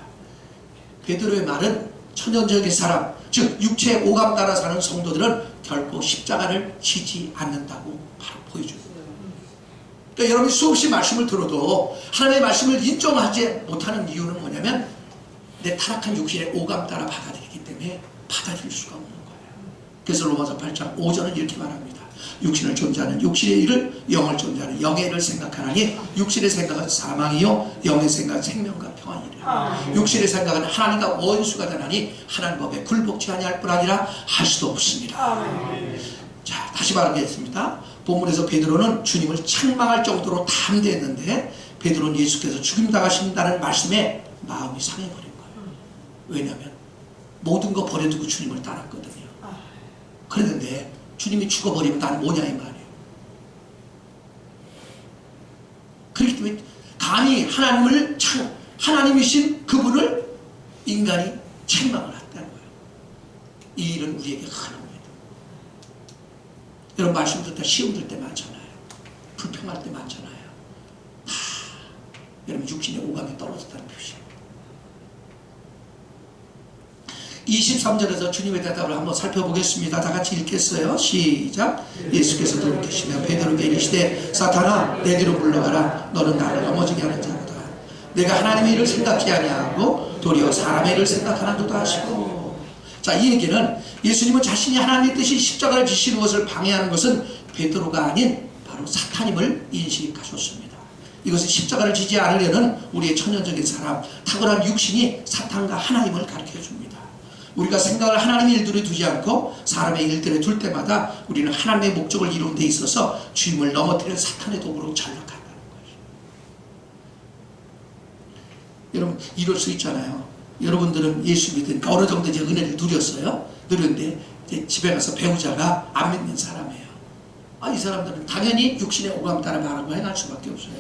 베드로의 말은 천연적인 사람, 즉 육체의 오감 따라 사는 성도들은 결코 십자가를 지지 않는다고 바로 보여줍니다. 그러니까 여러분이 수없이 말씀을 들어도 하나님의 말씀을 인정하지 못하는 이유는 뭐냐면 내 타락한 육신의 오감 따라 받아들이기 때문에 받아들일 수가 없는 거예요. 그래서 로마서 8장 5절은 이렇게 말합니다. 육신을 존재하는 육신의 일을, 영을 존재하는 영의 일을 생각하나니 육신의 생각은 사망이요 영의 생각은 생명과 평안이라. 육신의 생각은 하나님과 원수가 되나니 하나님 법에 굴복치 아니할 뿐 아니라 할 수도 없습니다. 자, 다시 말하겠습니다. 본문에서 베드로는 주님을 책망할 정도로 담대했는데 베드로는 예수께서 죽임당하신다는 말씀에 마음이 상해버린 거예요. 왜냐하면 모든 거 버려두고 주님을 따랐거든요. 그랬는데 주님이 죽어버리면 나는 뭐냐 이 말이에요. 그렇기 때문에 감히 하나님이신 그분을 인간이 책망을 했다는 거예요. 이 일은 우리에게 흔합니다. 여러분 말씀 듣다 시험 들 때 많잖아요. 불평할 때 많잖아요. 다 여러분 육신의 오감이 떨어졌다는 표시입니다. 23절에서 주님의 대답을 한번 살펴보겠습니다. 다 같이 읽겠어요. 시작. 예수께서 돌이키시며 베드로에게 이르시되 사탄아 내 뒤로 물러가라. 너는 나를 넘어지게 하는 자로다. 내가 하나님의 일을 생각지 아니하고 도리어 사람의 일을 생각하는도다 하시고. 자, 이 얘기는 예수님은 자신이 하나님의 뜻이 십자가를 지시는 것을 방해하는 것은 베드로가 아닌 바로 사탄임을 인식하셨습니다. 이것은 십자가를 지지 않으려는 우리의 천연적인 사람, 탁월한 육신이 사탄과 하나님을 가르쳐줍니다. 우리가 생각을 하나님의 일들에 두지 않고 사람의 일들에 둘 때마다 우리는 하나님의 목적을 이루는 데 있어서 주임을 넘어뜨려 사탄의 도구로 전락한다는 거죠. 여러분 이럴 수 있잖아요. 여러분들은 예수 믿으니까 어느 정도 이제 은혜를 누렸어요. 누렸는데 이제 집에 가서 배우자가 안 믿는 사람이에요. 이 사람들은 당연히 육신의 오감 따라 말하고 행할 수밖에 없어요.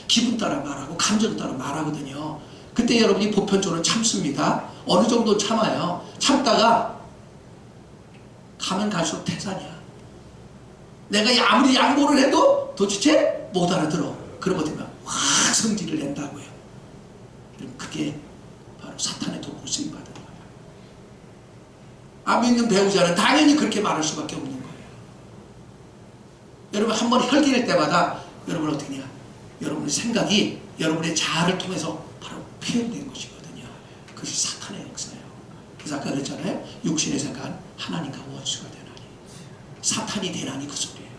기분 따라 말하고 감정 따라 말하거든요. 그때 여러분이 보편적으로 참습니다. 어느 정도 참아요. 참다가 가면 갈수록 태산이야. 내가 아무리 양보를 해도 도대체 못 알아들어. 그러고 되면 확 성질을 낸다고요. 그게 바로 사탄의 도구로 쓰임받은 거예요. 안 믿는 배우자는 당연히 그렇게 말할 수밖에 없는 거예요. 여러분 한 번 혈기낼 때마다 여러분 어떻게 하냐. 여러분의 생각이 여러분의 자아를 통해서 바로 표현된 것이거든요. 그것이 사탄의 역사예요. 그래서 아까 그랬잖아요. 육신의 생각은 하나님과 원수가 되나니 사탄이 되나니 그 소리예요.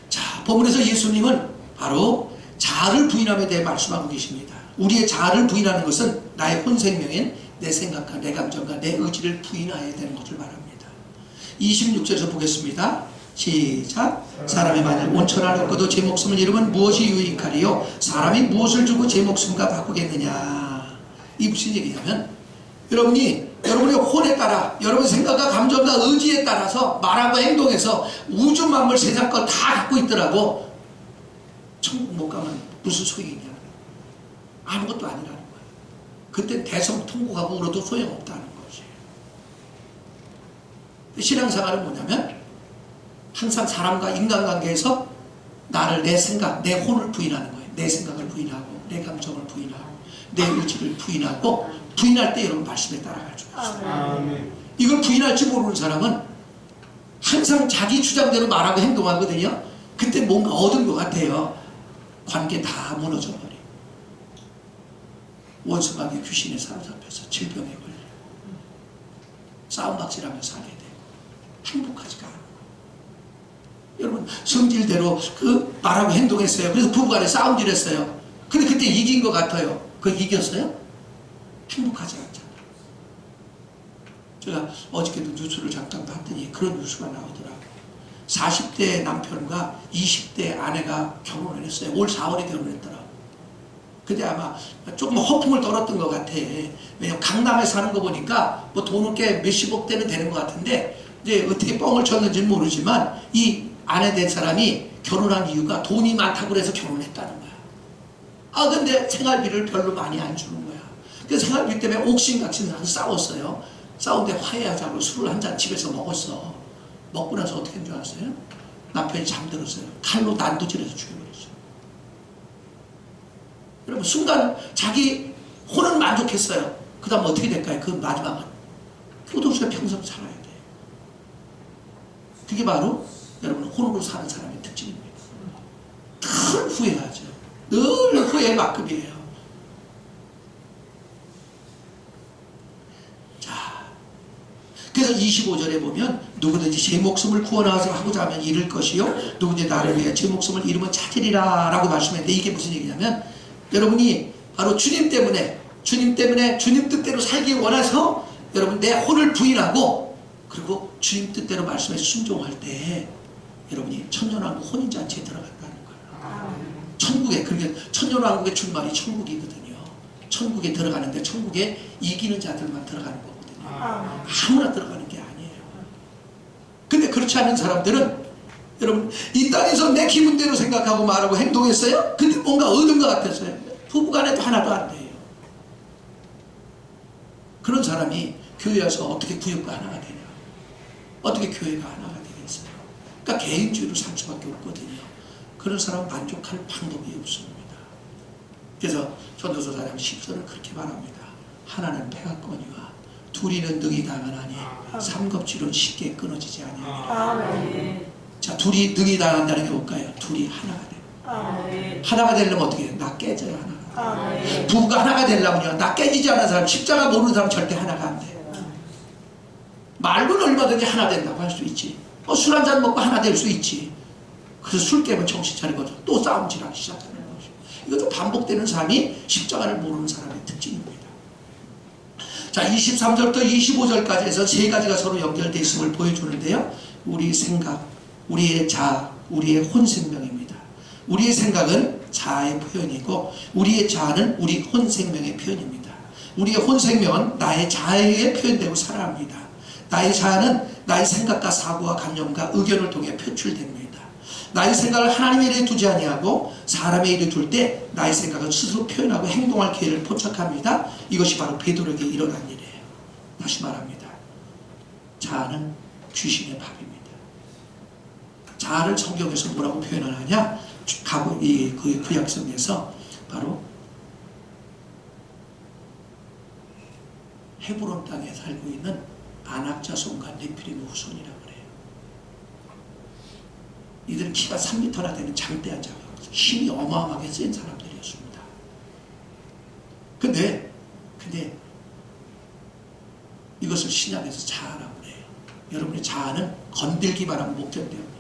자, 본문에서 예수님은 바로 자아를 부인함에 대해 말씀하고 계십니다. 우리의 자아를 부인하는 것은 나의 혼생명인 내 생각과 내 감정과 내 의지를 부인해야 되는 것을 말합니다. 26절에서 보겠습니다. 시작. 사람이 만일 온천을 얻고도 제 목숨을 잃으면 무엇이 유익하리요? 사람이 무엇을 주고 제 목숨과 바꾸겠느냐? 이 무슨 얘기냐면 여러분의 혼에 따라 여러분 생각과 감정과 의지에 따라서 말하고 행동해서 우주 만물 세상 걸 다 갖고 있더라도 천국 못 가면 무슨 소용이냐? 아무것도 아니라는 거예요. 그때 대성통곡하고 울어도 소용없다는 것이에요. 신앙생활은 뭐냐면 항상 사람과 인간관계에서 나를 내 생각, 내 혼을 부인하는 거예요. 내 생각을 부인하고 내 감정을 부인하고 내 의지를 부인하고 부인할 때 여러분 말씀에 따라갈 수 있어요. 이걸 부인할지 모르는 사람은 항상 자기 주장대로 말하고 행동하거든요. 그때 뭔가 얻은 것 같아요. 관계 다 무너져 버려요. 원수마귀 귀신에 사로잡혀서 질병에 걸려요. 싸움박질하며 살게 되고 행복하지가 않아요. 여러분 성질대로 그 말하고 행동했어요. 그래서 부부간에 싸움질했어요. 근데 그때 이긴 것 같아요. 그거 이겼어요? 행복하지 않잖아요. 제가 어저께도 뉴스를 잠깐 봤더니 그런 뉴스가 나오더라고요. 40대 남편과 20대 아내가 결혼을 했어요. 올 4월에 결혼했더라고요. 근데 아마 조금 허풍을 떨었던 것 같아. 왜냐면 강남에 사는 거 보니까 뭐 돈은 꽤 몇십억 대는 되는 것 같은데 이제 어떻게 뻥을 쳤는지는 모르지만 이 아내 된 사람이 결혼한 이유가 돈이 많다고 그래서 결혼했다는 거야. 아 근데 생활비를 별로 많이 안 주는 거야. 그래서 생활비 때문에 옥신각신 싸웠어요. 싸운데 화해하자고 술을 한 잔 집에서 먹었어. 먹고 나서 어떻게 한 줄 아세요? 남편이 잠들었어요. 칼로 난도질해서 죽여버렸어요. 여러분 순간 자기 혼은 만족했어요. 그 다음 어떻게 될까요? 그 마지막은 교도소에 평생 살아야 돼요. 그게 바로 여러분 혼으로 사는 사람의 특징입니다. 늘 후회하죠. 늘 후회의 막급이에요. 자, 그래서 25절에 보면 누구든지 제 목숨을 구원하고자 하면 잃을 것이요 누구든지 나를 위해 제 목숨을 잃으면 찾으리라 라고 말씀했는데 이게 무슨 얘기냐면 여러분이 바로 주님 때문에 주님 뜻대로 살기 원해서 여러분 내 혼을 부인하고 그리고 주님 뜻대로 말씀에 순종할 때 여러분이 천년왕국 혼인잔치에 들어간다는 거예요. 천국에, 그러니까 천년왕국의 출발이 천국이거든요. 천국에 들어가는데 천국에 이기는 자들만 들어가는 거거든요. 아무나 들어가는 게 아니에요. 근데 그렇지 않은 사람들은 여러분 이 땅에서 내 기분대로 생각하고 말하고 행동했어요? 근데 뭔가 얻은 것 같았어요. 부부간에도 하나도 안 돼요. 그런 사람이 교회 와서 어떻게 구역과 하나가 되냐? 어떻게 교회가 하나가 되겠어요? 그러니까 개인주의로 살 수밖에 없거든요. 그런 사람은 만족할 방법이 없습니다. 그래서 전도서 4장 10절을 그렇게 말합니다. 하나는 패하거니와 둘이는 능히 당하나니 삼겁질은 쉽게 끊어지지 아니하니라. 자, 둘이 능히 당한다는 게 뭘까요? 둘이 하나가 돼요. 하나가 되려면 어떻게 해요? 나 깨져야 하나가 돼요. 부부가 하나가 되려면요, 나 깨지지 않은 사람, 십자가 모르는 사람 절대 하나가 안 돼요. 말로는 얼마든지 하나 된다고 할 수 있지. 술 한잔 먹고 하나 될 수 있지. 그래서 술 깨면 정신 차리고 또 싸움질하기 시작하는 거죠. 이것도 반복되는 삶이 십자가를 모르는 사람의 특징입니다. 자, 23절부터 25절까지 해서 세 가지가 서로 연결되어 있음을 보여주는데요. 우리 생각, 우리의 자아, 우리의 혼생명입니다. 우리의 생각은 자아의 표현이고 우리의 자아는 우리 혼생명의 표현입니다. 우리의 혼생명은 나의 자아에 의해 표현되고 살아갑니다. 나의 자아는 나의 생각과 사고와 감정과 의견을 통해 표출됩니다. 나의 생각을 하나님의 일에 두지 아니하고 사람의 일에 둘 때 나의 생각을 스스로 표현하고 행동할 기회를 포착합니다. 이것이 바로 베드로에게 일어난 일이에요. 다시 말합니다. 자아는 귀신의 밥입니다. 자아를 성경에서 뭐라고 표현을 하냐? 그 구약성에서 바로 헤브론 땅에 살고 있는 아낙 자손과 네피림 후손이라고 그래요. 이들은 키가 3m나 되는 장대한 자가 힘이 어마어마하게 센 사람들이었습니다. 근데 이것을 신약에서 자아라고 그래요. 여러분의 자아는 건들기만 하면 못 견뎌요.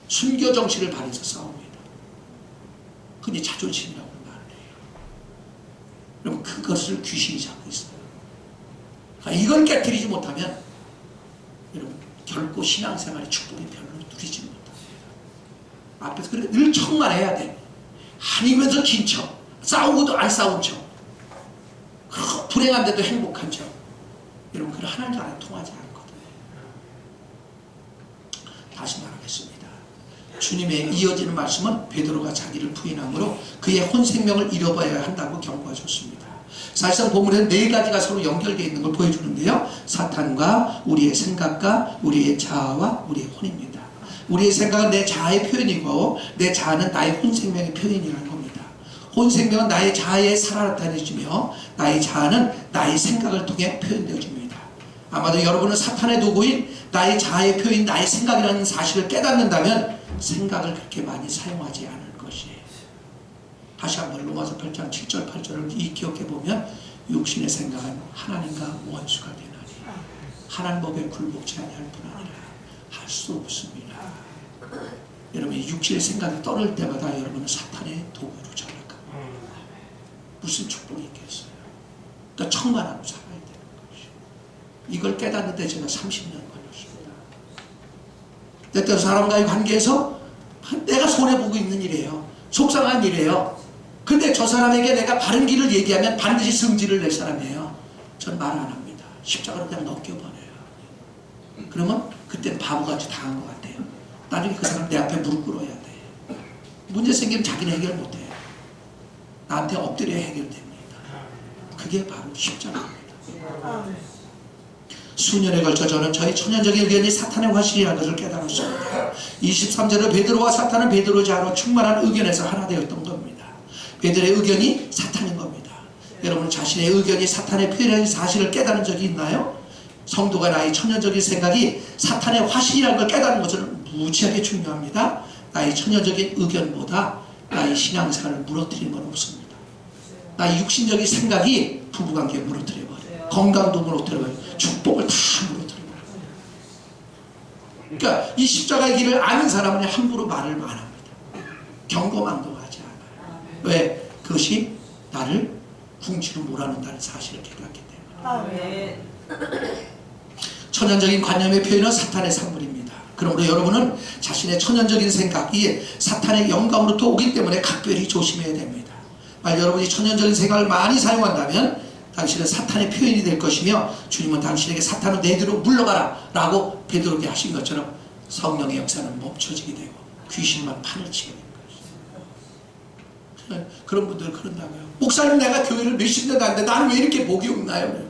순교 정신을 발휘해서 싸웁니다. 근데 자존심이라고 말을 해요. 여러분 그것을 귀신이 잡고 있어요. 이걸 깨뜨리지 못하면 여러분 결코 신앙생활의 축복이 별로 누리지 못합니다. 앞에서 그래 늘 척만 해야 돼. 아니면서 긴 척, 싸우고도 안 싸운 척, 불행한데도 행복한 척. 여러분 그런 하나님 나라에 통하지 않거든요. 다시 말하겠습니다. 주님의 이어지는 말씀은 베드로가 자기를 부인함으로 그의 혼 생명을 잃어버려야 한다고 경고하셨습니다. 사실상 본문에는 네 가지가 서로 연결되어 있는 걸 보여주는데요. 사탄과 우리의 생각과 우리의 자아와 우리의 혼입니다. 우리의 생각은 내 자아의 표현이고 내 자아는 나의 혼 생명의 표현이라는 겁니다. 혼 생명은 나의 자아에 살아나타내지며 나의 자아는 나의 생각을 통해 표현되어집니다. 아마도 여러분은 사탄의 도구인 나의 자아의 표현, 나의 생각이라는 사실을 깨닫는다면 생각을 그렇게 많이 사용하지 않을 것이에요. 다시 한번 로마서 8장 7절 8절을 기억해보면 육신의 생각은 하나님과 원수가 되나니 하나님 법에 굴복치 아니할 뿐 아니라 할 수 없습니다. 여러분이 육신의 생각이 떠오를 때마다 여러분은 사탄의 도구로 전락합니다. 무슨 축복이 있겠어요? 그러니까 청만하고 살아야 되는 것이죠. 이걸 깨닫는데 제가 30년 걸렸습니다. 때때로 사람과의 관계에서 내가 손해보고 있는 일이에요. 속상한 일이에요. 근데 저 사람에게 내가 바른 길을 얘기하면 반드시 성질을 낼 사람이에요. 전 말 안 합니다. 십자가로 그냥 넘겨버려요. 그러면 그때는 바보같이 당한 것 같아요. 나중에 그 사람 내 앞에 무릎 꿇어야 돼. 문제 생기면 자기는 해결 못해요. 나한테 엎드려야 해결됩니다. 그게 바로 십자가입니다. 수년에 걸쳐 저는 저희 천연적인 의견이 사탄의 화신이라는 것을 깨달았습니다. 23절에 베드로와 사탄은 베드로 자로 충만한 의견에서 하나 되었던 겁니다. 베드로의 의견이 사탄인 겁니다. 여러분 자신의 의견이 사탄의 표현인 사실을 깨달은 적이 있나요? 성도가 나의 천연적인 생각이 사탄의 화신이라는 걸 깨달은 것은 무지하게 중요합니다. 나의 천연적인 의견보다 나의 신앙생활을 무너뜨리는 건 없습니다. 나의 육신적인 생각이 부부관계에 무너뜨려버려요. 건강도 무너뜨려버려요. 축복을 다 무너뜨려버려요. 그러니까 이 십자가의 길을 아는 사람은 함부로 말을 안 합니다. 경고망도 하지 않아요. 왜? 그것이 나를 궁지로 몰아넣는다는 사실을 깨닫기 때문에. 천연적인 관념의 표현은 사탄의 산물입니다. 그러므로 여러분은 자신의 천연적인 생각이 사탄의 영감으로부터 오기 때문에 각별히 조심해야 됩니다. 만약 여러분이 천연적인 생각을 많이 사용한다면 당신은 사탄의 표현이 될 것이며 주님은 당신에게 사탄은 내뒤로 물러가라 라고 베드로에게 하신 것처럼 성령의 역사는 멈춰지게 되고 귀신만 판을 치게 되는 것이죠. 그런 분들 그런다고요. 목사님 내가 교회를 몇십 년 다녔는데 나는 왜 이렇게 복이 없나요?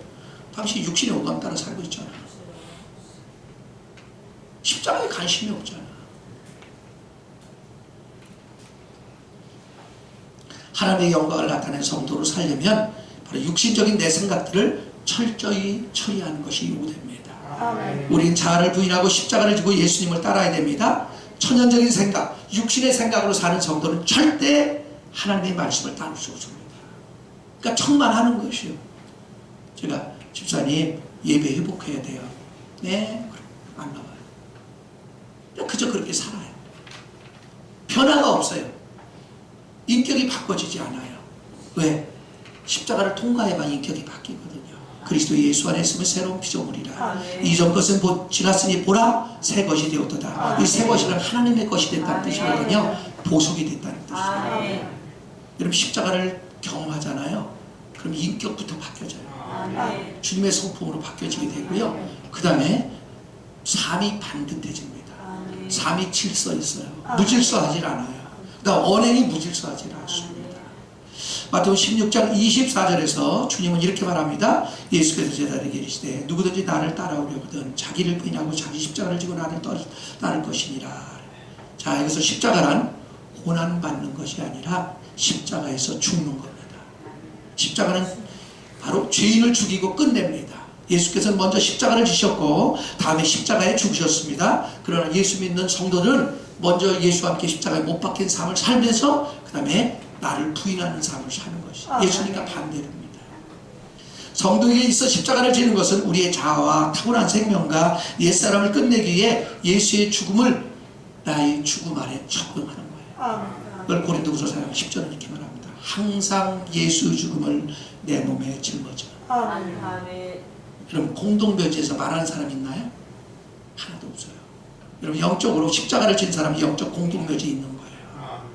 당신 육신의 오감 따라 살고 있잖아. 십자가에 관심이 없잖아. 하나님의 영광을 나타낸 성도로 살려면 바로 육신적인 내 생각들을 철저히 처리하는 것이 요구됩니다. 우린 자아를 부인하고 십자가를 지고 예수님을 따라야 됩니다. 천연적인 생각, 육신의 생각으로 사는 성도는 절대 하나님의 말씀을 따를 수 없습니다. 그러니까 천만하는 것이요. 제가 집사님 예배 회복해야 돼요. 네, 안 나와요. 그저 그렇게 살아요. 변화가 없어요. 인격이 바꿔지지 않아요. 왜? 십자가를 통과해만 인격이 바뀌거든요. 그리스도 예수 안에 있으면 새로운 피조물이라. 이전 것은 지났으니 보라 새 것이 되었도다. 이 새 것이란 하나님의 것이 됐다는 뜻이거든요. 보석이 됐다는 뜻이에요. 여러분 십자가를 경험하잖아요. 그럼 인격부터 바뀌어져요. 주님의 성품으로 바뀌어지게 되고요. 그 다음에 삶이 반듯해집니다. 삶이 질서 있어요. 무질서하지 않아요. 그러니까 언행이 무질서하지 않습니다. 마태복음 16장 24절에서 주님은 이렇게 말합니다. 예수께서 제자들에게 이르시되 누구든지 나를 따라오려거든 자기를 부인하고 자기 십자가를 지고 나를 따를 것이니라. 자, 여기서 십자가란 고난받는 것이 아니라 십자가에서 죽는 겁니다. 십자가는 바로 죄인을 죽이고 끝냅니다. 예수께서는 먼저 십자가를 지셨고 다음에 십자가에 죽으셨습니다. 그러나 예수 믿는 성도들은 먼저 예수와 함께 십자가에 못 박힌 삶을 살면서 그 다음에 나를 부인하는 삶을 사는 것이 예수님과 반대입니다. 성도에게 있어 십자가를 지는 것은 우리의 자아와 타고난 생명과 옛사람을 끝내기 위해 예수의 죽음을 나의 죽음 아래 적응하는 거예요. 그걸 고린도후서 4장 10절은 이렇게 말합니다. 항상 예수 죽음을 내 몸에 짊어져. 그럼 공동묘지에서 말하는 사람 있나요? 하나도 없어요. 여러분 영적으로 십자가를 진 사람이 영적 공동묘지 있는 거예요.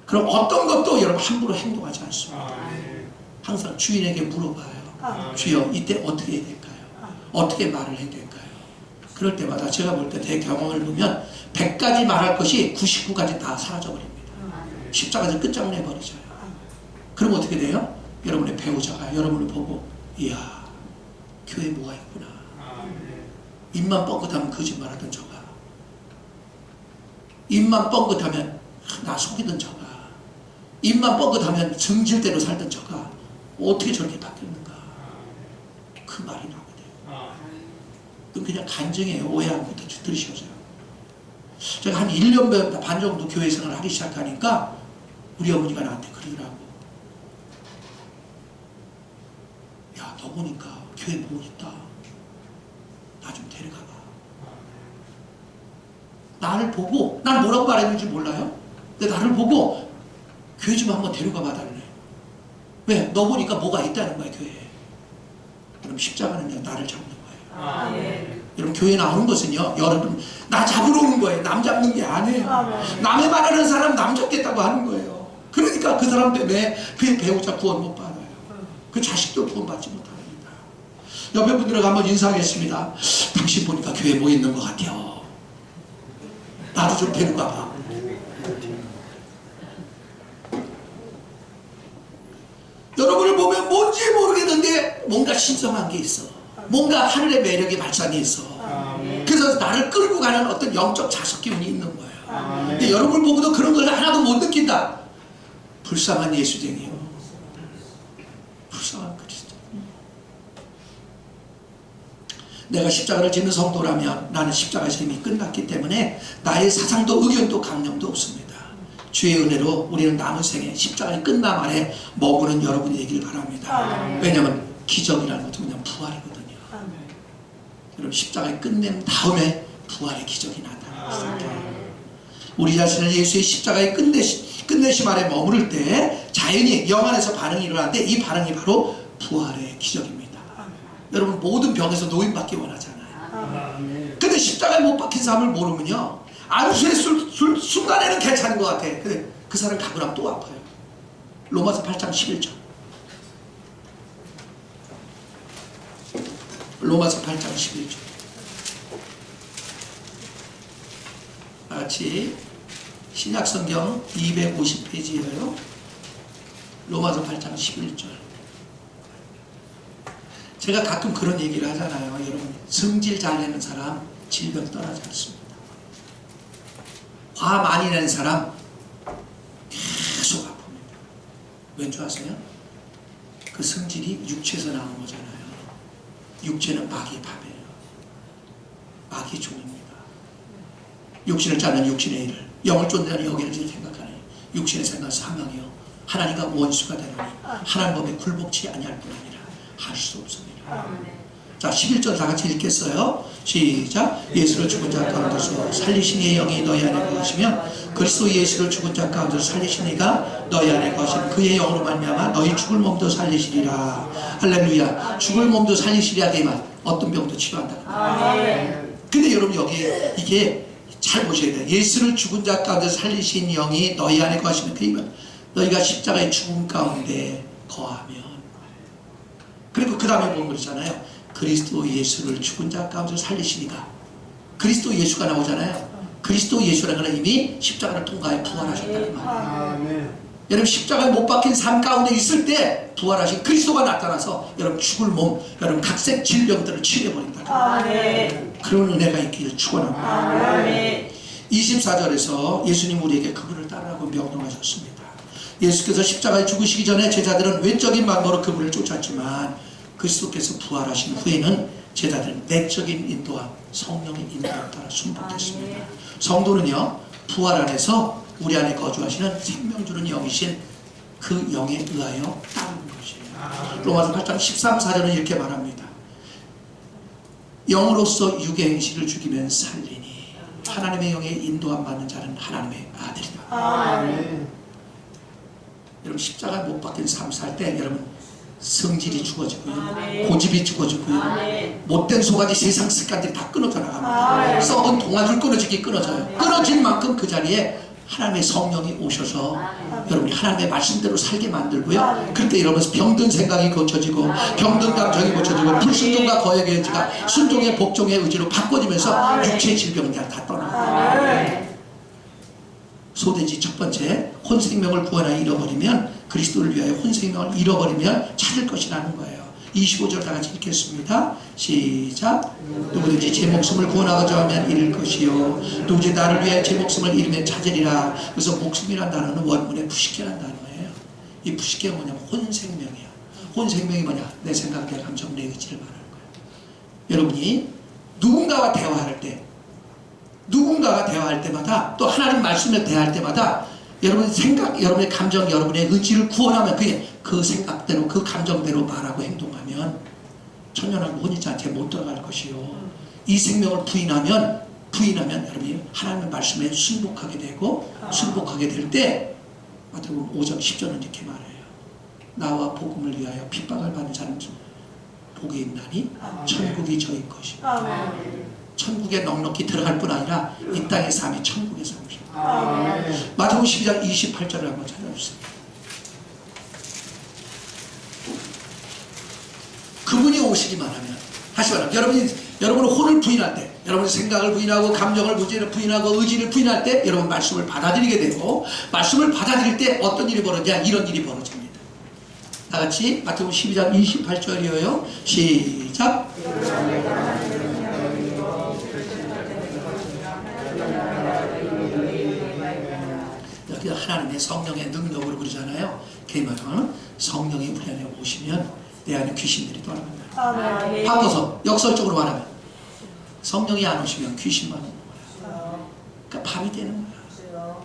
그럼 어떤 것도 여러분 함부로 행동하지 않습니다. 항상 주인에게 물어봐요. 주여 이때 어떻게 해야 될까요? 어떻게 말을 해야 될까요? 그럴 때마다 제가 볼 때 제 경험을 보면 100가지 말할 것이 99가지 다 사라져버립니다. 십자가에서 끝장내버리잖아요. 그럼 어떻게 돼요? 여러분의 배우자가 여러분을 보고 이야 교회에 뭐가 있구나. 입만 뻥긋하면 거짓말하던 저가, 입만 뻥긋하면 나 속이던 저가, 입만 뻥긋하면 정질대로 살던 저가 어떻게 저렇게 바뀌었는가. 그 말이 나오거든요. 그건 그냥 간증이에요. 오해하는 것도 들으셔서요. 제가 한 1년 반 정도 교회 생활을 하기 시작하니까 우리 어머니가 나한테 그러더라고. 야, 너 보니까 교회 뭐 있다. 나 좀 데려가봐. 나를 보고, 난 뭐라고 말했는지 몰라요? 근데 나를 보고 교회 좀 한번 데려가 봐달래. 왜? 너 보니까 뭐가 있다는 거야, 교회에. 그럼 십자가는요, 나를 잡는 거예요. 여러분, 교회 나오는 것은요, 여러분, 나 잡으러 오는 거예요. 남 잡는 게 아니에요. 남의 말하는 사람 남 잡겠다고 하는 거예요. 그러니까 그 사람 때문에 그의 배우자 구원 못 받아요. 그 자식도 구원 받지 못합니다. 옆에 분들에게 한번 인사하겠습니다. 당신 보니까 교회 뭐 있는 것 같아요. 나도 좀 데려가 봐. 여러분을 보면 뭔지 모르겠는데 뭔가 신성한 게 있어. 뭔가 하늘의 매력이 발산이 있어. 그래서 나를 끌고 가는 어떤 영적 자석 기운이 있는 거예요. 근데 여러분을 보고도 그런 걸 하나도 못 느낀다. 불쌍한 예수쟁이요. 불쌍한 그리스도. 내가 십자가를 지는 성도라면 나는 십자가에서 이미 끝났기 때문에 나의 사상도 의견도 강령도 없습니다. 주의 은혜로 우리는 남은 생에 십자가의 끝남 아래 머무는 여러분이 되길 바랍니다. 왜냐하면 기적이라는 것도 그냥 부활이거든요. 여러분 십자가의 끝낸 다음에 부활의 기적이 나타납니다. 우리 자신을 예수의 십자가의 끝내심 아래 머무를 때 자연히 영 안에서 반응이 일어나는데 이 반응이 바로 부활의 기적입니다. 여러분 모든 병에서 노인받기 원하잖아요. 근데 십자가에 못 박힌 사람을 모르면요, 안수의 순간에는 괜찮은 것 같아. 근데 그 사람 가고 나면 또 아파요. 로마서 8장 11절. 로마서 8장 11절. 같이 신약성경 250페이지예요. 로마서 8장 11절. 제가 가끔 그런 얘기를 하잖아요. 여러분, 성질 잘 내는 사람 질병 떠나지 않습니다. 화 많이 내는 사람 계속 아픕니다. 왠 줄 아세요? 그 성질이 육체에서 나온 거잖아요. 육체는 마귀의 밥이에요. 마귀의 종입니다. 육신을 짜는 육신의 일을, 영을 쫓는 영의 일을 생각하니 육신의 생각은 사망이요 하나님과 원수가 되나니 하나님 법에 굴복치 아니할 뿐 아니라 할 수 없습니다. 자, 11절 다 같이 읽겠어요. 시작. 예수를 죽은 자 가운데서 살리신 이의 영이 너희 안에 거하시면 그리스도 예수를 죽은 자 가운데서 살리신 이가 너희 안에 거하시면 그의 영으로 말미암아 너희 죽을 몸도 살리시리라. 할렐루야. 죽을 몸도 살리시리라. 되면 어떤 병도 치료한다. 근데 여러분 여기 이게 잘 보셔야 돼요. 예수를 죽은 자 가운데서 살리신 영이 너희 안에 거하시면 그러면 너희가 십자가의 죽음 가운데 거하면, 그리고 그 다음에 보는 거 있잖아요. 그리스도 예수를 죽은 자 가운데서 살리시니까 그리스도 예수가 나오잖아요. 그리스도 예수라는 건 이미 십자가를 통과해 부활하셨다는 말이에요. 여러분 십자가에 못 박힌 삶 가운데 있을 때 부활하신 그리스도가 나타나서 여러분 죽을 몸, 여러분 각색 질병들을 치료해버린다. 그런 은혜가 있기를 축원합니다. 24절에서 예수님 우리에게 그분을 따르라고 명령하셨습니다. 예수께서 십자가에 죽으시기 전에 제자들은 외적인 방법으로 그분을 쫓았지만 그리스도께서 부활하신 후에는 제자들은 내적인 인도와 성령의 인도에 따라 순복했습니다. 성도는요, 부활 안에서 우리 안에 거주하시는 생명 주는 영이신 그 영에 의하여 따르는 것이에요. 로마서 8장 13, 14절은 이렇게 말합니다. 영으로서 육의 행실을 죽이면 살리니 하나님의 영에 인도함 받는 자는 하나님의 아들이다. 여러분 십자가 못 박힌 삶 살 때 여러분 성질이 죽어지고요, 고집이 죽어지고요, 못된 소가지 세상 습관들이 다 끊어져 나가요. 썩은 동아줄 끊어지기 끊어져요. 끊어질 만큼 그 자리에 하나님의 성령이 오셔서 여러분이 하나님의 말씀대로 살게 만들고요. 그때 여러분 병든 생각이 고쳐지고 병든 감정이 고쳐지고 불순종과 거역의 의지가 순종의 복종의 의지로 바꿔지면서 육체의 질병이 다 떠나요. 소대지 첫 번째, 혼생명을 구하나 잃어버리면, 그리스도를 위하여 혼생명을 잃어버리면 찾을 것이라는 거예요. 25절 다 같이 읽겠습니다. 시작. 누구든지 제 목숨을 구원하고자 하면 잃을 것이요 누구든지 나를 위해 제 목숨을 잃으면 찾으리라. 그래서 목숨이란 단어는 원문의 부식계라는 단어예요. 이 부식계가 뭐냐면 혼생명이에요. 혼생명이 뭐냐? 내 생각, 내 감정, 내 의지를 말하는 거예요. 여러분이 누군가와 대화할 때마다 또 하나님 말씀에 대할 때마다 여러분의 생각, 여러분의 감정, 여러분의 의지를 구원하면 그 생각대로 그 감정대로 말하고 행동하면 천년왕국 혼인잔치에 못 들어갈 것이요 이 생명을 부인하면 여러분이 하나님의 말씀에 순복하게 되고 순복하게 될 때 마태복음 5장 10절은 이렇게 말해요. 나와 복음을 위하여 핍박을 받는 사람 중 복이 있나니 천국이 저희 것이다. 천국에 넉넉히 들어갈 뿐 아니라 이 땅의 삶이 천국의 삶이죠. 마태복음 12장 28절을 한번 찾아주세요. 그분이 오시기만 하면, 다시 말하면 여러분은 혼을 부인할 때, 여러분의 생각을 부인하고 감정을 부인하고 의지를 부인할 때 여러분 말씀을 받아들이게 되고, 말씀을 받아들일 때 어떤 일이 벌어지냐? 이런 일이 벌어집니다. 다 같이 마태복음 12장 28절이에요. 시작. 하나님의 성령의 능력으로 그러잖아요. 그 말은 성령이 우리 안에 오시면 내 안에 귀신들이 떠나간다. 바꿔서 역설적으로 말하면 성령이 안 오시면 귀신만 오는 거야. 그러니까 밤이 되는 거야.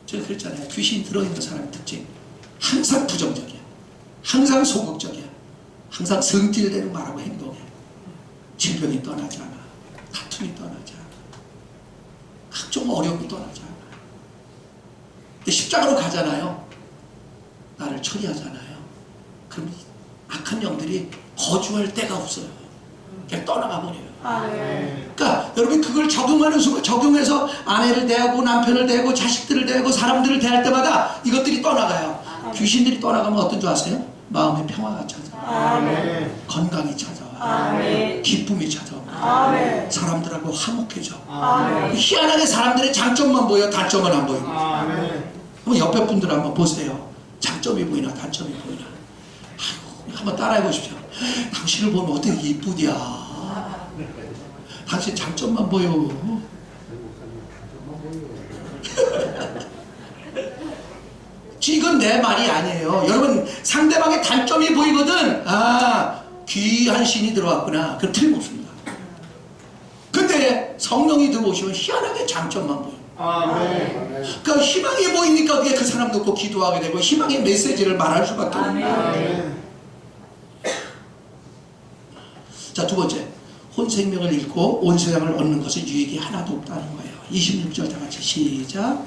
제가 그랬잖아요. 귀신 들어있는 사람의 특징, 항상 부정적이야, 항상 소극적이야, 항상 성질대로 말하고 행동해. 질병이 떠나지 않아, 다툼이 떠나지 않아, 각종 어려움이 떠나지 않아. 십자가로 가잖아요. 나를 처리하잖아요. 그럼 악한 영들이 거주할 데가 없어요. 그냥 떠나가 버려요. 그러니까 여러분이 그걸 적용하는 순간, 적용해서 아내를 대하고 남편을 대하고 자식들을 대하고 사람들을 대할 때마다 이것들이 떠나가요. 귀신들이 떠나가면 어떤 줄 아세요? 마음의 평화가 찾아와, 건강이 찾아와, 기쁨이 찾아와, 사람들하고 화목해져. 희한하게 사람들의 장점만 보여, 단점은 안 보여. 한번 옆에 분들 한번 보세요. 장점이 보이나 단점이 보이나. 아이고, 한번 따라해 보십시오. 당신을 보면 어떻게 이쁘냐. 당신 장점만 보여. 이건 내 말이 아니에요. 여러분, 상대방의 단점이 보이거든. 아, 귀한 신이 들어왔구나. 그럼 틀림없습니다. 근데 성령이 들어오시면 희한하게 장점만 보여요. 그러니까 희망이 보이니까 그 사람 놓고 기도하게 되고 희망의 메시지를 말할 수밖에 없는 거예요. 자, 두 번째, 혼생명을 잃고 온 세상을 얻는 것은 유익이 하나도 없다는 거예요. 26절 다 같이 시작.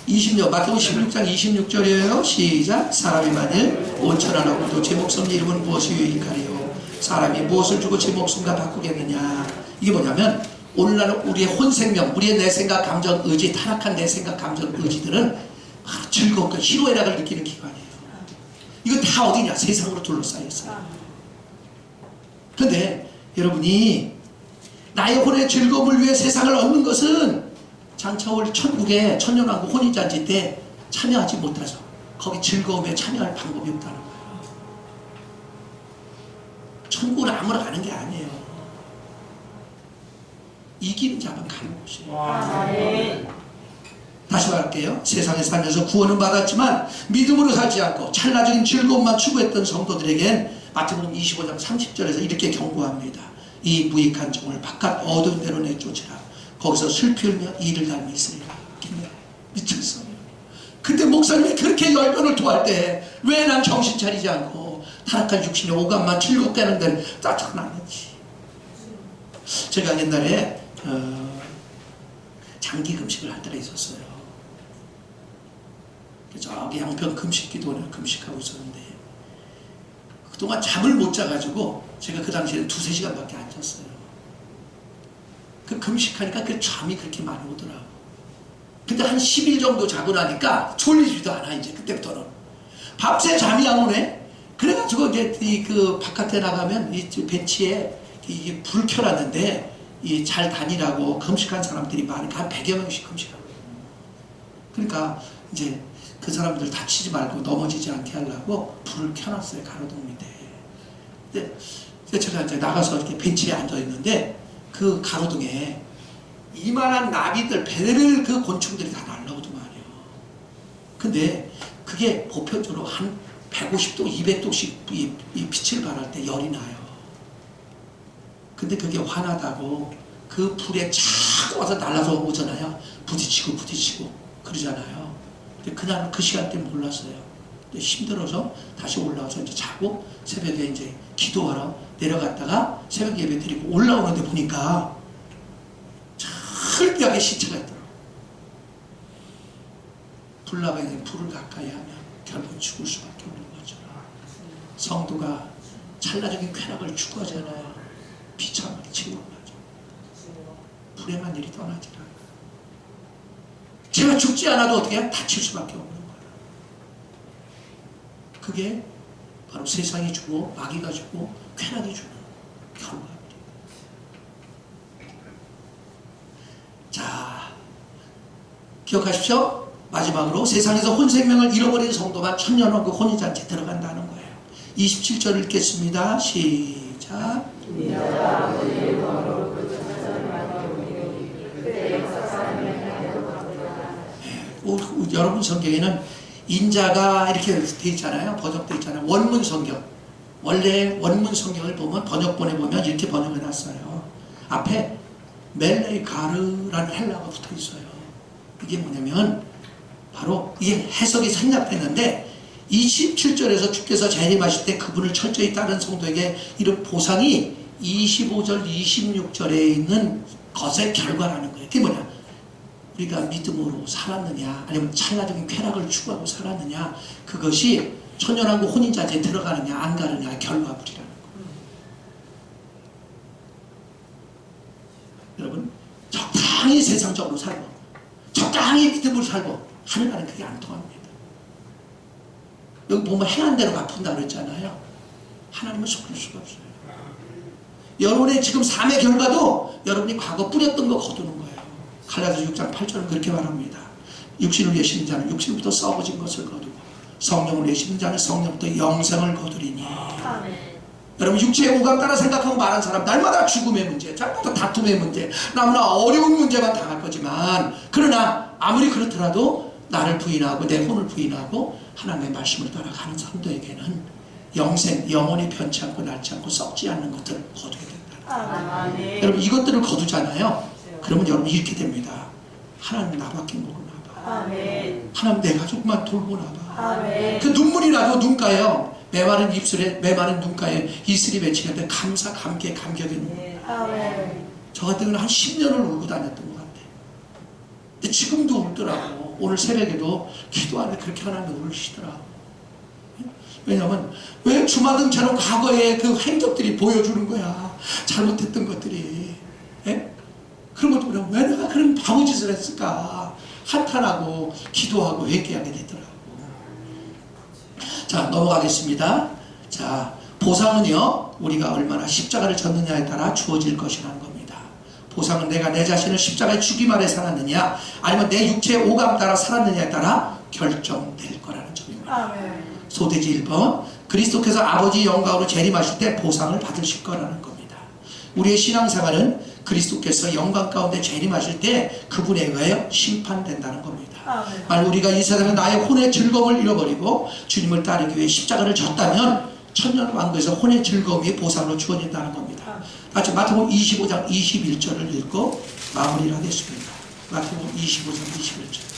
26, 마태복음 16장 26절이에요. 시작. 사람이 만일 온천하나 얻고도 제 목숨 잃으면 무엇이 유익하리요? 사람이 무엇을 주고 제 목숨과 바꾸겠느냐? 이게 뭐냐면 오늘날 우리의 혼생명, 우리의 내 생각, 감정, 의지, 타락한 내 생각, 감정, 의지들은 즐겁고 희로애락을 느끼는 기관이에요. 이거 다 어디냐? 세상으로 둘러싸여 있어요. 근데 여러분이 나의 혼의 즐거움을 위해 세상을 얻는 것은 장차 올 천국의 천년왕국 혼인잔치 때 참여하지 못해서 거기 즐거움에 참여할 방법이 없다는 거예요. 천국을 아무나 가는 게 아니에요. 이기는 자만 가는 곳이에요. 다시 말할게요. 세상에 살면서 구원은 받았지만 믿음으로 살지 않고 찰나적인 즐거움만 추구했던 성도들에겐 마태복음 25장 30절에서 이렇게 경고합니다. 이 무익한 종을 바깥 어두운 데로 내쫓으라. 거기서 슬피 울며 이를 닮아 있으리라. 미쳤어요. 근데 목사님이 그렇게 열변을 토할 때 왜 난 정신 차리지 않고 타락한 육신의 오감만 즐겁게 하는데 짜증나는지. 제가 옛날에 장기 금식을 할 때가 있었어요. 저기 양평 금식기도원을 금식하고 있었는데 그동안 잠을 못 자가지고 제가 그 당시에 2~3시간밖에 안 잤어요. 그 금식하니까 그 잠이 그렇게 많이 오더라고. 근데 한 10일 정도 자고 나니까 졸리지도 않아. 이제 그때부터는 밤새 잠이 안 오네. 그래가지고 이제 그 바깥에 나가면 이 벤치에 이게 불 켜놨는데 이 잘 다니라고 금식한 사람들이 많으니까 한 100여 명씩 금식하고. 그러니까 이제 그 사람들 다치지 말고 넘어지지 않게 하려고 불을 켜놨어요. 가로등 밑에. 근데 제가 이제 나가서 이렇게 벤치에 앉아 있는데 그 가로등에 이만한 나비들, 배를 그 곤충들이 다 날라오더만요. 근데 그게 보편적으로 한 150도, 200도씩 이 빛을 발할 때 열이 나요. 근데 그게 환하다고 그 불에 착 와서 날아서 오잖아요. 부딪히고 그러잖아요. 근데 그날 그 시간대 몰랐어요. 근데 힘들어서 다시 올라와서 이제 자고 새벽에 이제 기도하러 내려갔다가 새벽 예배 드리고 올라오는데 보니까 철저하게 시체가 있더라고요. 불나방에 불을 가까이 하면 결국 죽을 수밖에 없는 거죠. 성도가 찰나적인 쾌락을 추구하잖아요. 비참하게 치고 가죠. 불행한 일이 떠나지 않아요. 제가 죽지 않아도 어떻게 해야 다칠 수밖에 없는 거예요. 그게 바로 세상이 주고 마귀가 주고 쾌락이 주는 결과입니다. 자, 기억하십시오. 마지막으로 세상에서 혼생명을 잃어버린 성도만 천년왕국 혼인잔치에 들어간다는 거예요. 27절 읽겠습니다. 시작. 여러분 성경에는 인자가 이렇게 돼 있잖아요. 번역돼 있잖아요. 원문 성경. 원래 원문 성경을 보면 번역본에 보면 이렇게 번역해 놨어요. 앞에 멜레이가르라는 헬라어가 붙어 있어요. 이게 뭐냐면 바로 이게 해석이 생략됐는데 27절에서 주께서 재림하실 때 그분을 철저히 따른 성도에게 이런 보상이 25절, 26절에 있는 것의 결과라는 거예요. 그게 뭐냐? 우리가 믿음으로 살았느냐, 아니면 찰나적인 쾌락을 추구하고 살았느냐, 그것이 천년왕국 혼인잔치에 들어가느냐 안 가느냐의 결과물이라는 거예요. 여러분, 적당히 세상적으로 살고 적당히 믿음으로 살고 하늘나라는 그게 안 통합니다. 여기 보면 행한 대로 갚은다고 그랬잖아요. 하나님은 속일 수가 없어요. 여러분의 지금 삶의 결과도 여러분이 과거 뿌렸던 거 거두는 거예요. 갈라디아서 6장 8절은 그렇게 말합니다. 육신을 내시는 자는 육신부터 썩어진 것을 거두고 성령을 내시는 자는 성령부터 영생을 거두리니. 아멘. 여러분 육체의 오감 따라 생각하고 말한 사람 날마다 죽음의 문제, 날마다 다툼의 문제, 너무나 어려운 문제만 당할 거지만, 그러나 아무리 그렇더라도 나를 부인하고 내 혼을 부인하고 하나님의 말씀을 따라가는 성도에게는 영생, 영원히 변치 않고 낡지 않고 썩지 않는 것들을 거두게 된다. 아멘. 여러분 이것들을 거두잖아요. 그러면 여러분 이렇게 됩니다. 하나님 나밖에 모르나 봐. 아멘. 하나님 내 가족만 돌보나 봐. 아멘. 그 눈물이 나도 눈가요. 메마른 입술에, 메마른 눈가에 이슬이 맺히는데 감사, 감개, 감격의 눈물. 아멘. 저 같은 경우는 한 10년을 울고 다녔던 것 같아. 근데 지금도 울더라고. 오늘 새벽에도 기도하는데 그렇게 하나님 울으시더라고. 왜냐면 왜 주마등처럼 과거의 그 행적들이 보여주는 거야. 잘못했던 것들이. 예? 그런 것도 보면 왜 내가 그런 바보짓을 했을까 한탄하고 기도하고 회개하게 되더라고. 자, 넘어가겠습니다. 자, 보상은요 우리가 얼마나 십자가를 졌느냐에 따라 주어질 것이라는 겁니다. 보상은 내가 내 자신을 십자가에 죽임 아래 살았느냐 아니면 내 육체의 오감 따라 살았느냐에 따라 결정될 거라는 점입니다. 아멘. 소돼지 1번, 그리스도께서 아버지 영광으로 재림하실 때 보상을 받으실 거라는 겁니다. 우리의 신앙생활은 그리스도께서 영광 가운데 재림하실 때 그분에 의하여 심판된다는 겁니다. 만약 우리가 이 세상에 나의 혼의 즐거움을 잃어버리고 주님을 따르기 위해 십자가를 졌다면 천년왕국에서 혼의 즐거움이 보상으로 주어진다는 겁니다. 같이 마태복음 25장 21절을 읽고 마무리를 하겠습니다. 마태복음 25장 21절.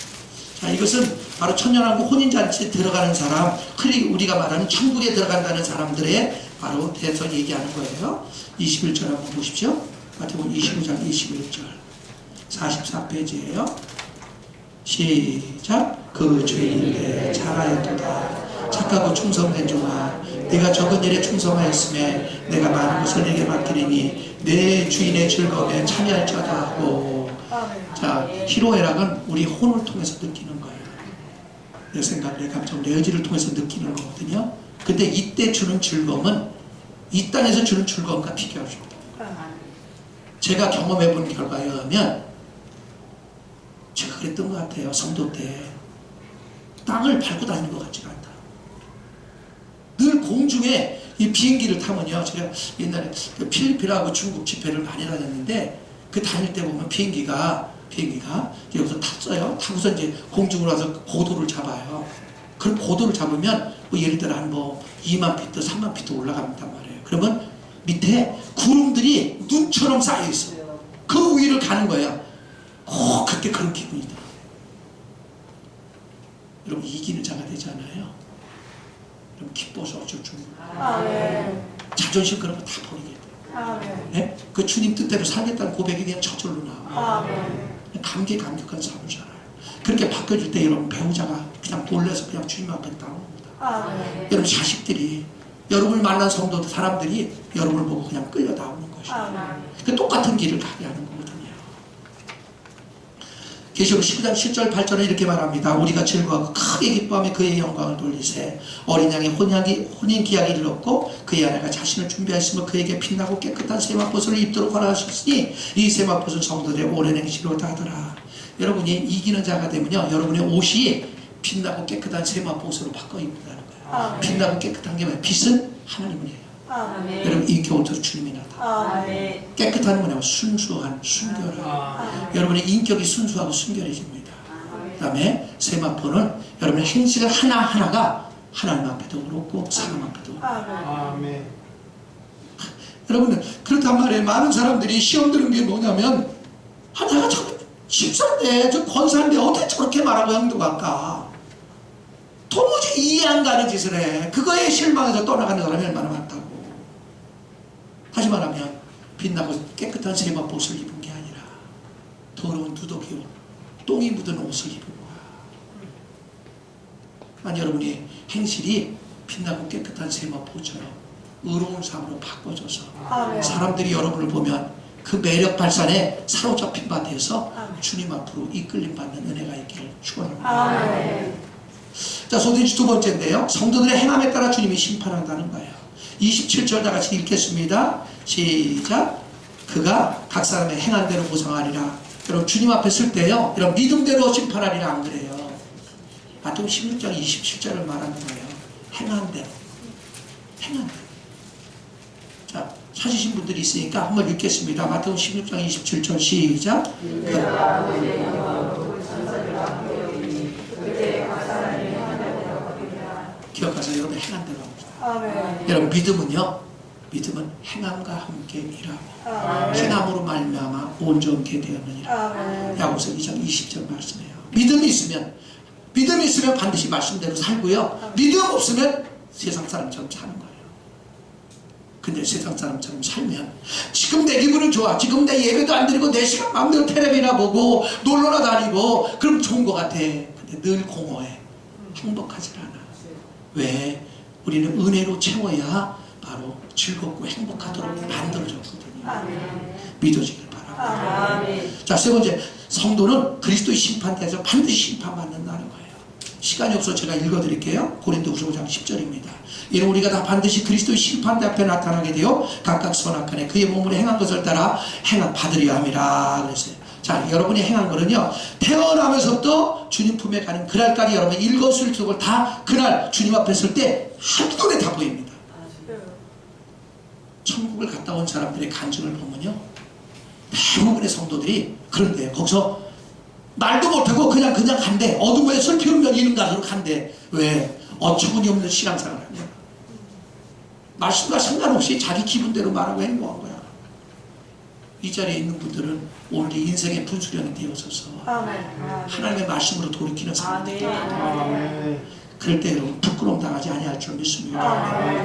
자, 이것은 바로 천년왕국 혼인잔치에 들어가는 사람, 흔히 우리가 말하는 천국에 들어간다는 사람들의 바로 대해서 얘기하는 거예요. 21절 한번 보십시오. 마태복음 25장 21절 44페이지예요. 시작. 그 죄인에게 잘하였도다. 착하고 충성된 종아, 네가 적은 일에 충성하였음에 내가 많은 것을 내게 맡기리니 내 주인의 즐거움에 참여할지어다 하고. 자, 희로애락은 우리 혼을 통해서 느끼는 거예요. 내 생각, 내 감정, 내 의지를 통해서 느끼는 거거든요. 근데 이때 주는 즐거움은 이 땅에서 주는 즐거움과 비교할 수 없다. 제가 경험해 본 결과에 의하면 제가 그랬던 것 같아요. 성도 때 땅을 밟고 다니는 것 같지가 않다. 늘 공중에 이 비행기를 타면요, 제가 옛날에 필리핀하고 중국 집회를 많이 다녔는데 그 다닐 때 보면 비행기가 여기서 탔어요. 타고서 이제 공중으로 와서 고도를 잡아요. 그럼 고도를 잡으면 뭐 예를 들어 한 뭐 2만 피트, 3만 피트 올라간단 말이에요. 그러면 밑에 구름들이 눈처럼 쌓여 있어요. 그 위를 가는 거예요. 그때 그런 기분이다. 여러분, 이기는 자가 되지 않아요? 여러분, 기뻐서 어쩔 줄 몰라요. 자존심 그런 거 다 버리겠다. 네? 그 주님 뜻대로 살겠다는 고백이 그냥 저절로 나와요. 감격한 삶을 살아요. 그렇게 바뀌어질 때 여러분, 배우자가 그냥 놀라서 그냥 주님 앞에 나옵니다. 여러분, 자식들이 여러분을 만난 성도들, 사람들이 여러분을 보고 그냥 끌려 나오는 것이에요. 그 똑같은 길을 가게 하는 거거든요. 계시록 19장 7절 8절은 이렇게 말합니다. 우리가 즐거워하고 크게 기뻐하며 그의 영광을 돌리세. 어린 양의 혼인 기약을 얻고 그의 아내가 자신을 준비하였으며 그에게 빛나고 깨끗한 세마포옷을 입도록 권하셨으니 이 세마포옷은 성도들의 오랜 행실로다 하더라. 여러분이 이기는 자가 되면요, 여러분의 옷이 빛나고 깨끗한 세마포옷으로 바꿔 입는다는 거예요. 빛나고 깨끗한 게 뭐예요? 빛은 하나님이에요. 여러분, 인격으로 주님이 나타나. 깨끗한 거냐면 순수한, 순결한. 여러분의 인격이 순수하고 순결해집니다. 그 다음에 세마포는 여러분의 행실 하나하나가 하나님 앞에도 그렇고 사람 앞에도 그렇고. 여러분들, 그렇단 말이에요. 많은 사람들이 시험 드는 게 뭐냐면, 내가 참 집사인데, 저 권사인데 어떻게 저렇게 말하고 행동할까? 도무지 이해 안 가는 짓을 해. 그거에 실망해서 떠나가는 사람이 얼마나 많다고. 다시 말하면 빛나고 깨끗한 세마포옷을 입은 게 아니라 더러운 누더기 옷, 똥이 묻은 옷을 입은 거야. 만약 여러분의 행실이 빛나고 깨끗한 세마포처럼 의로운 삶으로 바꿔져서 사람들이 여러분을 보면 그 매력 발산에 사로잡힌 바 되어서 주님 앞으로 이끌림 받는 은혜가 있기를 축원합니다. 자, 소든지 두 번째인데요, 성도들의 행함에 따라 주님이 심판한다는 거예요. 27절 다 같이 읽겠습니다. 시작. 그가 각 사람의 행한 대로 보상하리라. 여러분, 주님 앞에 설 때요, 이런 믿음대로 심판하리라 안 그래요? 마태복음 16장 27절을 말하는 거예요. 행한 대로. 행한 대로. 자, 찾으신 분들이 있으니까 한번 읽겠습니다. 마태복음 16장 27절 시작. 기억하세요. 여러분, 행한 대로 합니다. 여러분, 믿음은 행함과 함께 일하고 행함으로 말미암아 온전케 되었느니라. 야고보서 2장 20절 말씀이에요. 믿음이 있으면 반드시 말씀대로 살고요, 믿음 없으면 세상 사람처럼 사는 거예요. 근데 세상 사람처럼 살면 지금 내 기분은 좋아, 지금 내 예배도 안 드리고 내 시간 마음대로 텔레비나 보고 놀러나 다니고 그럼 좋은 것 같아. 근데 늘 공허해. 행복하지 않아. 왜? 우리는 은혜로 채워야 바로 즐겁고 행복하도록 만들어졌거든요. 믿어지길 바랍니다. 자, 세 번째, 성도는 그리스도의 심판대에서 반드시 심판받는다는 거예요. 시간이 없어서 제가 읽어드릴게요. 고린도후서 5장 10절입니다. 이는 우리가 다 반드시 그리스도의 심판대 앞에 나타나게 되어 각각 선악간에 그의 몸으로 행한 것을 따라 행한 받으려 함이라 그랬어요. 자, 여러분이 행한 거는요, 태어나면서부터 주님 품에 가는 그날까지 여러분의 일거수일투족을 다 그날 주님 앞에 설 때 한눈에 다 보입니다. 천국을 갔다 온 사람들의 간증을 보면요, 대부분의 성도들이 그런데 거기서 말도 못하고 그냥 간대. 어둠에 슬피 없는 이른 가수로 간대. 왜? 어처구니 없는 신앙생활을 하냐. 말씀과 상관없이 자기 기분대로 말하고 행동한 거야. 이 자리에 있는 분들은 오늘 인생의 분수령이 되어서서 하나님의 말씀으로 돌이키는 사람들이에요. 그럴 때 여러분, 부끄러움 당하지 아니할 줄 믿습니다.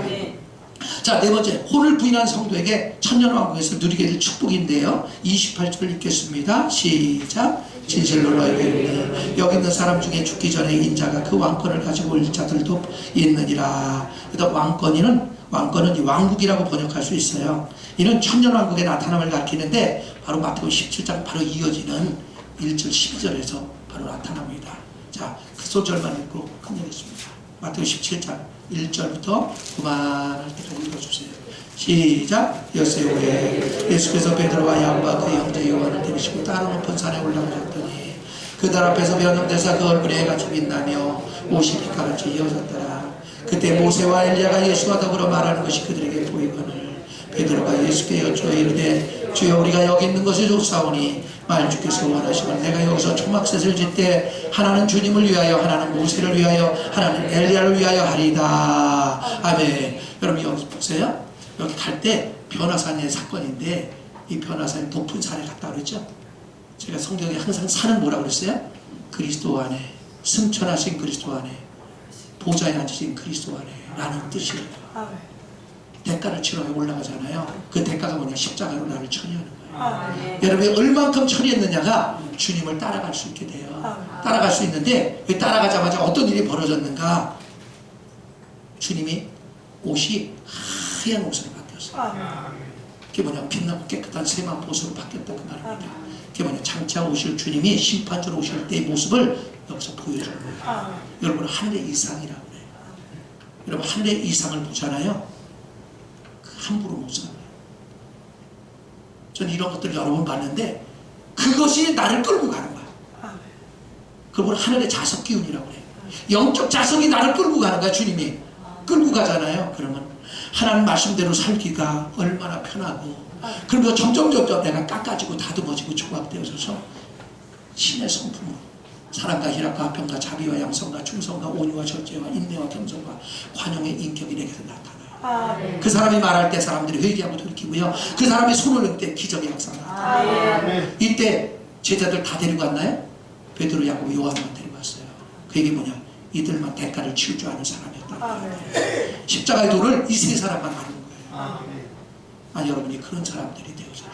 자, 네 번째, 혼을 부인한 성도에게 천년왕국에서 누리게 될 축복인데요, 28절 읽겠습니다. 시작. 진실로 너희에게 이르노니 여기 있는 사람 중에 죽기 전에 인자가 그 왕권을 가지고 올 자들도 있느니라. 그래서 왕권은 이 왕국이라고 번역할 수 있어요. 이는 천년왕국의 나타남을 가리키는데 바로 마태복음 17장 바로 이어지는 1절 12절에서 바로 나타납니다. 자, 그 소절만 읽고 끝내겠습니다. 마태복음 17장 1절부터 그만할 때까지 읽어주세요. 시작. 엿새 후에 예수께서 베드로와 야고보와 그 형제 요한을 데리시고 따로 높은 산에 올라가셨더니 그들 앞에서 변형되사 그 얼굴에 해같이 빛나며 옷이 빛깔같이 이어졌더라. 그때 모세와 엘리야가 예수와 더불어 말하는 것이 그들에게 보이거늘 베드로가 예수께 여쭈어 이르되 주여 우리가 여기 있는 것이 좋사오니 만일 주께서 원하시면 내가 여기서 초막셋을 짓되 하나는 주님을 위하여 하나는 모세를 위하여 하나는 엘리야를 위하여 하리이다. 아멘. 여러분 여기 보세요. 여기 갈 때 변화산의 사건인데 이 변화산이 높은 산에 갔다 그랬죠. 제가 성경에 항상 산은 뭐라고 그랬어요? 그리스도 안에 승천하신 그리스도 안에 보좌에 앉으신 그리스도 안에 라는 뜻이에요. 대가를 치러 올라가잖아요. 그 대가가 뭐냐? 십자가로 나를 처리하는 거예요. 여러분이 얼만큼 처리했느냐가 주님을 따라갈 수 있게 돼요. 따라갈 수 있는데 따라가자마자 어떤 일이 벌어졌는가? 주님이 옷이 하얀 옷으로 바뀌었어요. 그게 뭐냐? 빛나고 깨끗한 세만 보수로 바뀌었다 그 말입니다. 그게 뭐냐? 장차 오실 주님이 심판주로 오실 때의 모습을 여기서 보여주는 거예요. 여러분 하늘의 이상이라고 그래요. 여러분 하늘의 이상을 보잖아요. 함부로 못 살아요. 저는 이런 것들 여러 번 봤는데 그것이 나를 끌고 가는 거야. 그걸 하늘의 자석 기운이라고 그래요. 영적 자석이 나를 끌고 가는 거야. 주님이 끌고 가잖아요. 그러면 하나님 말씀대로 살기가 얼마나 편하고 그러면서 점점 내가 깎아지고 다듬어지고 조각되어져서 신의 성품으로 사랑과 희락과 화평과 자비와 양성과 충성과 온유와 절제와 인내와 겸손과 관용의 인격이 내게서 나타나요. 그 사람이 말할 때 사람들이 회개하고 돌이키고요. 그 사람이 손을 들 때 기적이 항상 나타나요. 이때 제자들 다 데리고 왔나요? 베드로, 야고보, 요한만 데리고 왔어요. 그 얘기 뭐냐? 이들만 대가를 치울 줄 아는 사람이었다. 십자가의 도를 이 세 사람만 아는 거예요. 아니 여러분이 그런 사람들이 되어서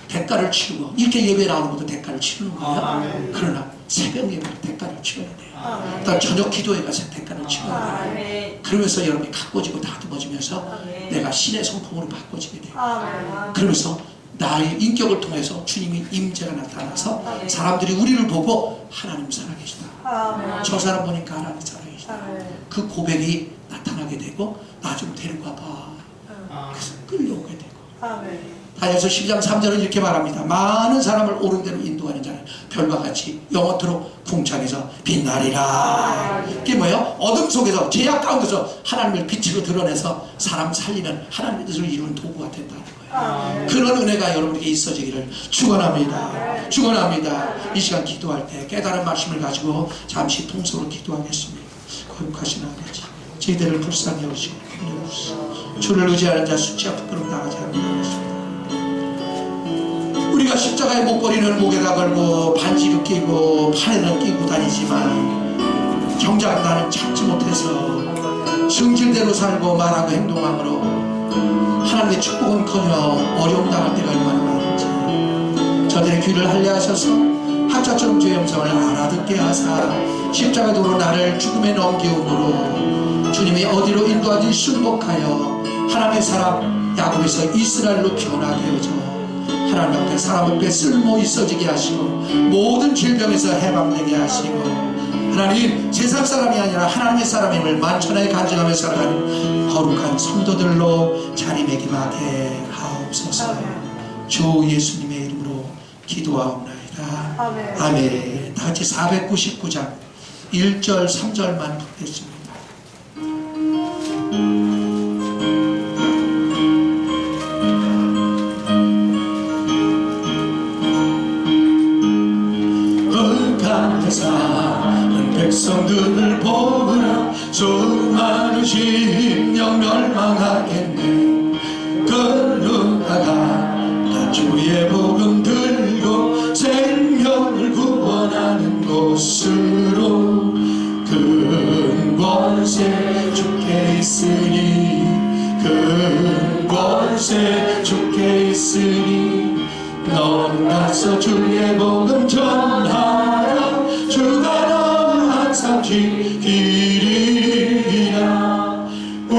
대가를 치르고 이렇게 예배 나오는 것도 대가를 치르는 거예요. 그러나 새벽 예배로 대가를 치러야 돼요. 그다음 저녁 기도에 가서 대가를 치러야 돼요. 그러면서 여러분이 가꿔지고 다듬어지면서 내가 신의 성품으로 바꿔지게 돼요. 그러면서 나의 인격을 통해서 주님의 임재가 나타나서 사람들이 우리를 보고 하나님 살아계시다. 저 사람 보니까 하나님 살아계시다. 그 고백이 나타나게 되고 나 좀 데리고 와봐. 그래서 끌려오게 되고. 다니엘서 12장 3절은 이렇게 말합니다. 많은 사람을 옳은 대로 인도하는 자는 별과 같이 영원토로 궁창에서 빛나리라. 이게 뭐예요? 어둠 속에서 죄악 가운데서 하나님을 빛으로 드러내서 사람 살리는 하나님의 뜻을 이루는 도구가 된다는 거예요. 그런 은혜가 여러분에게 있어지기를 축원합니다. 축원합니다. 이 시간 기도할 때 깨달은 말씀을 가지고 잠시 통성으로 기도하겠습니다. 거룩하신 아버지, 저희들을 불쌍히 여기시고 긍휼히 여기시고 주를 의지하는 자 수치와 부끄럼 당하지 않게 하겠습니다. 우리가 십자가의 목걸이는 목에다 걸고 반지를 끼고 팔에는 끼고 다니지만 정작 나는 참지 못해서 성질대로 살고 말하고 행동함으로 하나님의 축복은커녕 어려움 당할 때가 얼마나 많은지 저들의 귀를 할례하셔서 학자처럼 주의 음성을 알아듣게 하사 십자가 도로 나를 죽음에 넘기움으로 주님이 어디로 인도하든지 순복하여 하나님의 사람 야곱에서 이스라엘로 변화되어져 하나님 앞에 사람 앞에 쓸모 있어지게 하시고 모든 질병에서 해방되게 하시고 하나님 세상 사람이 아니라 하나님의 사람임을 만천하에 간증하며 살아가는 거룩한 성도들로 자리매김하게 하옵소서. 주 예수님의 이름으로 기도하옵나이다. 아멘. 다같이 499장 1절 3절만 읽겠습니다. 백성들을 보으라 수많은 심령 멸망하겠네. 걸어가가 주의 복음 들고 생명을 구원하는 곳으로 큰 권세 주께 있으니 큰 권세 주께 있으니 넌 나서 주의 복음 전하라. 주가 너 항상 지키리라. 왜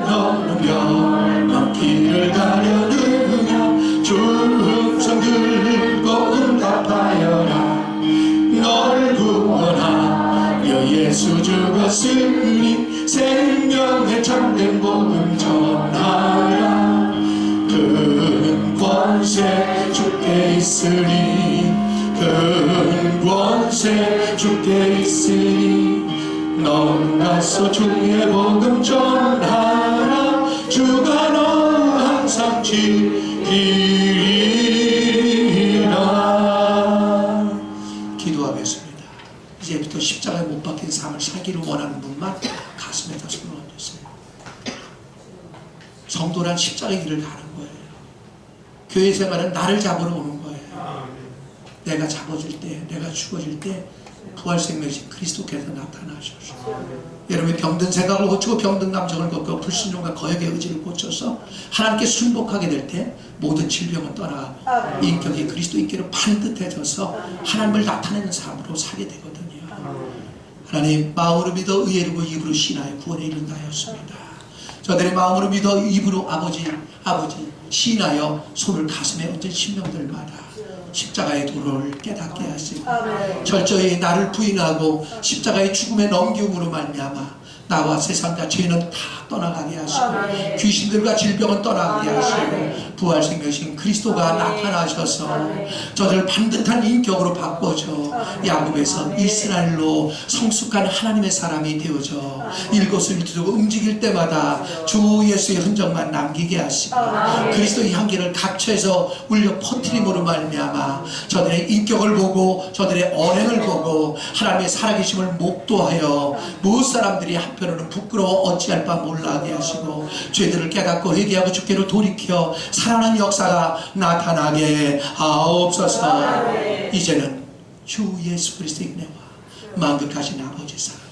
너는 변한 길을 가려느냐. 주 음성 들고 응답하여라. 널 구원하여 예수 죽었으니 생명의 참된 복음 전하라. 큰 권세 주께 있으니 큰 권세 주께 있으니 넌 가서 주의 복음 전하라. 주가 너 항상 지키리라. 기도하겠습니다. 이제부터 십자가에 못 박힌 삶을 살기를 원하는 분만 가슴에다 손을 얹으세요. 성도란 십자가의 길을 가는 거예요. 교회 생활은 나를 잡으러 오는 거예요. 내가 잡아질 때, 내가 죽어질 때 부활생명이신 그리스도께서 나타나셔서 여러분이 병든 생각을 고치고 병든 감정을 걷고 불신용과 거역의 의지를 고쳐서 하나님께 순복하게 될 때 모든 질병은 떠나 인격이 그리스도 인격으로 반듯해져서 하나님을 나타내는 삶으로 살게 되거든요. 하나님, 마음으로 믿어 의에 이르고 입으로 신하여 구원에 이른다 하였습니다. 저들의 마음으로 믿어 입으로 아버지 신하여 손을 가슴에 얹은 신명들마다 십자가의 도를 깨닫게 하시고 철저히 나를 부인하고 십자가의 죽음에 넘기움으로 말미암아 나와 세상과 죄는 다 떠나가게 하시고 귀신들과 질병은 떠나가게 하시고 부활생명이신 그리스도가 나타나셔서 저들을 반듯한 인격으로 바꿔줘 야곱에서 이스라엘로 성숙한 하나님의 사람이 되어져 일거수일투족을 움직일 때마다 주 예수의 흔적만 남기게 하시고 그리스도의 향기를 각처에서 울려 퍼뜨림으로 말미암아 저들의 인격을 보고 저들의 언행을 보고 하나님의 살아계심을 목도하여 무엇 사람들이 한편으로는 부끄러워 어찌할 바 몰라하게 하시고 죄들을 깨닫고 회개하고 주께로 돌이켜 살아난 역사가 나타나게 하옵소서. 이제는 주 예수 그리스도의 은혜와 만극하신 아버지 사랑과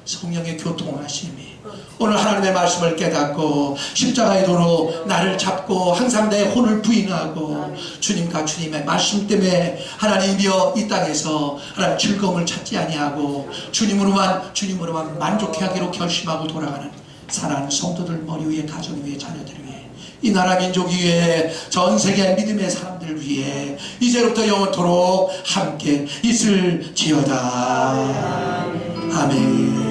성령의 교통하심이 오늘 하나님의 말씀을 깨닫고 십자가의 도로 나를 잡고 항상 내 혼을 부인하고 주님과 주님의 말씀 때문에 하나님이여 이 땅에서 하나님 즐거움을 찾지 아니하고 주님으로만 만족하기로 결심하고 돌아가는 사랑하는 성도들 머리 위에 가정 위에 자녀들 위해 이 나라 민족 위에 전 세계 믿음의 사람들 위해 이제부터 영원토록 함께 있을지어다. 아멘.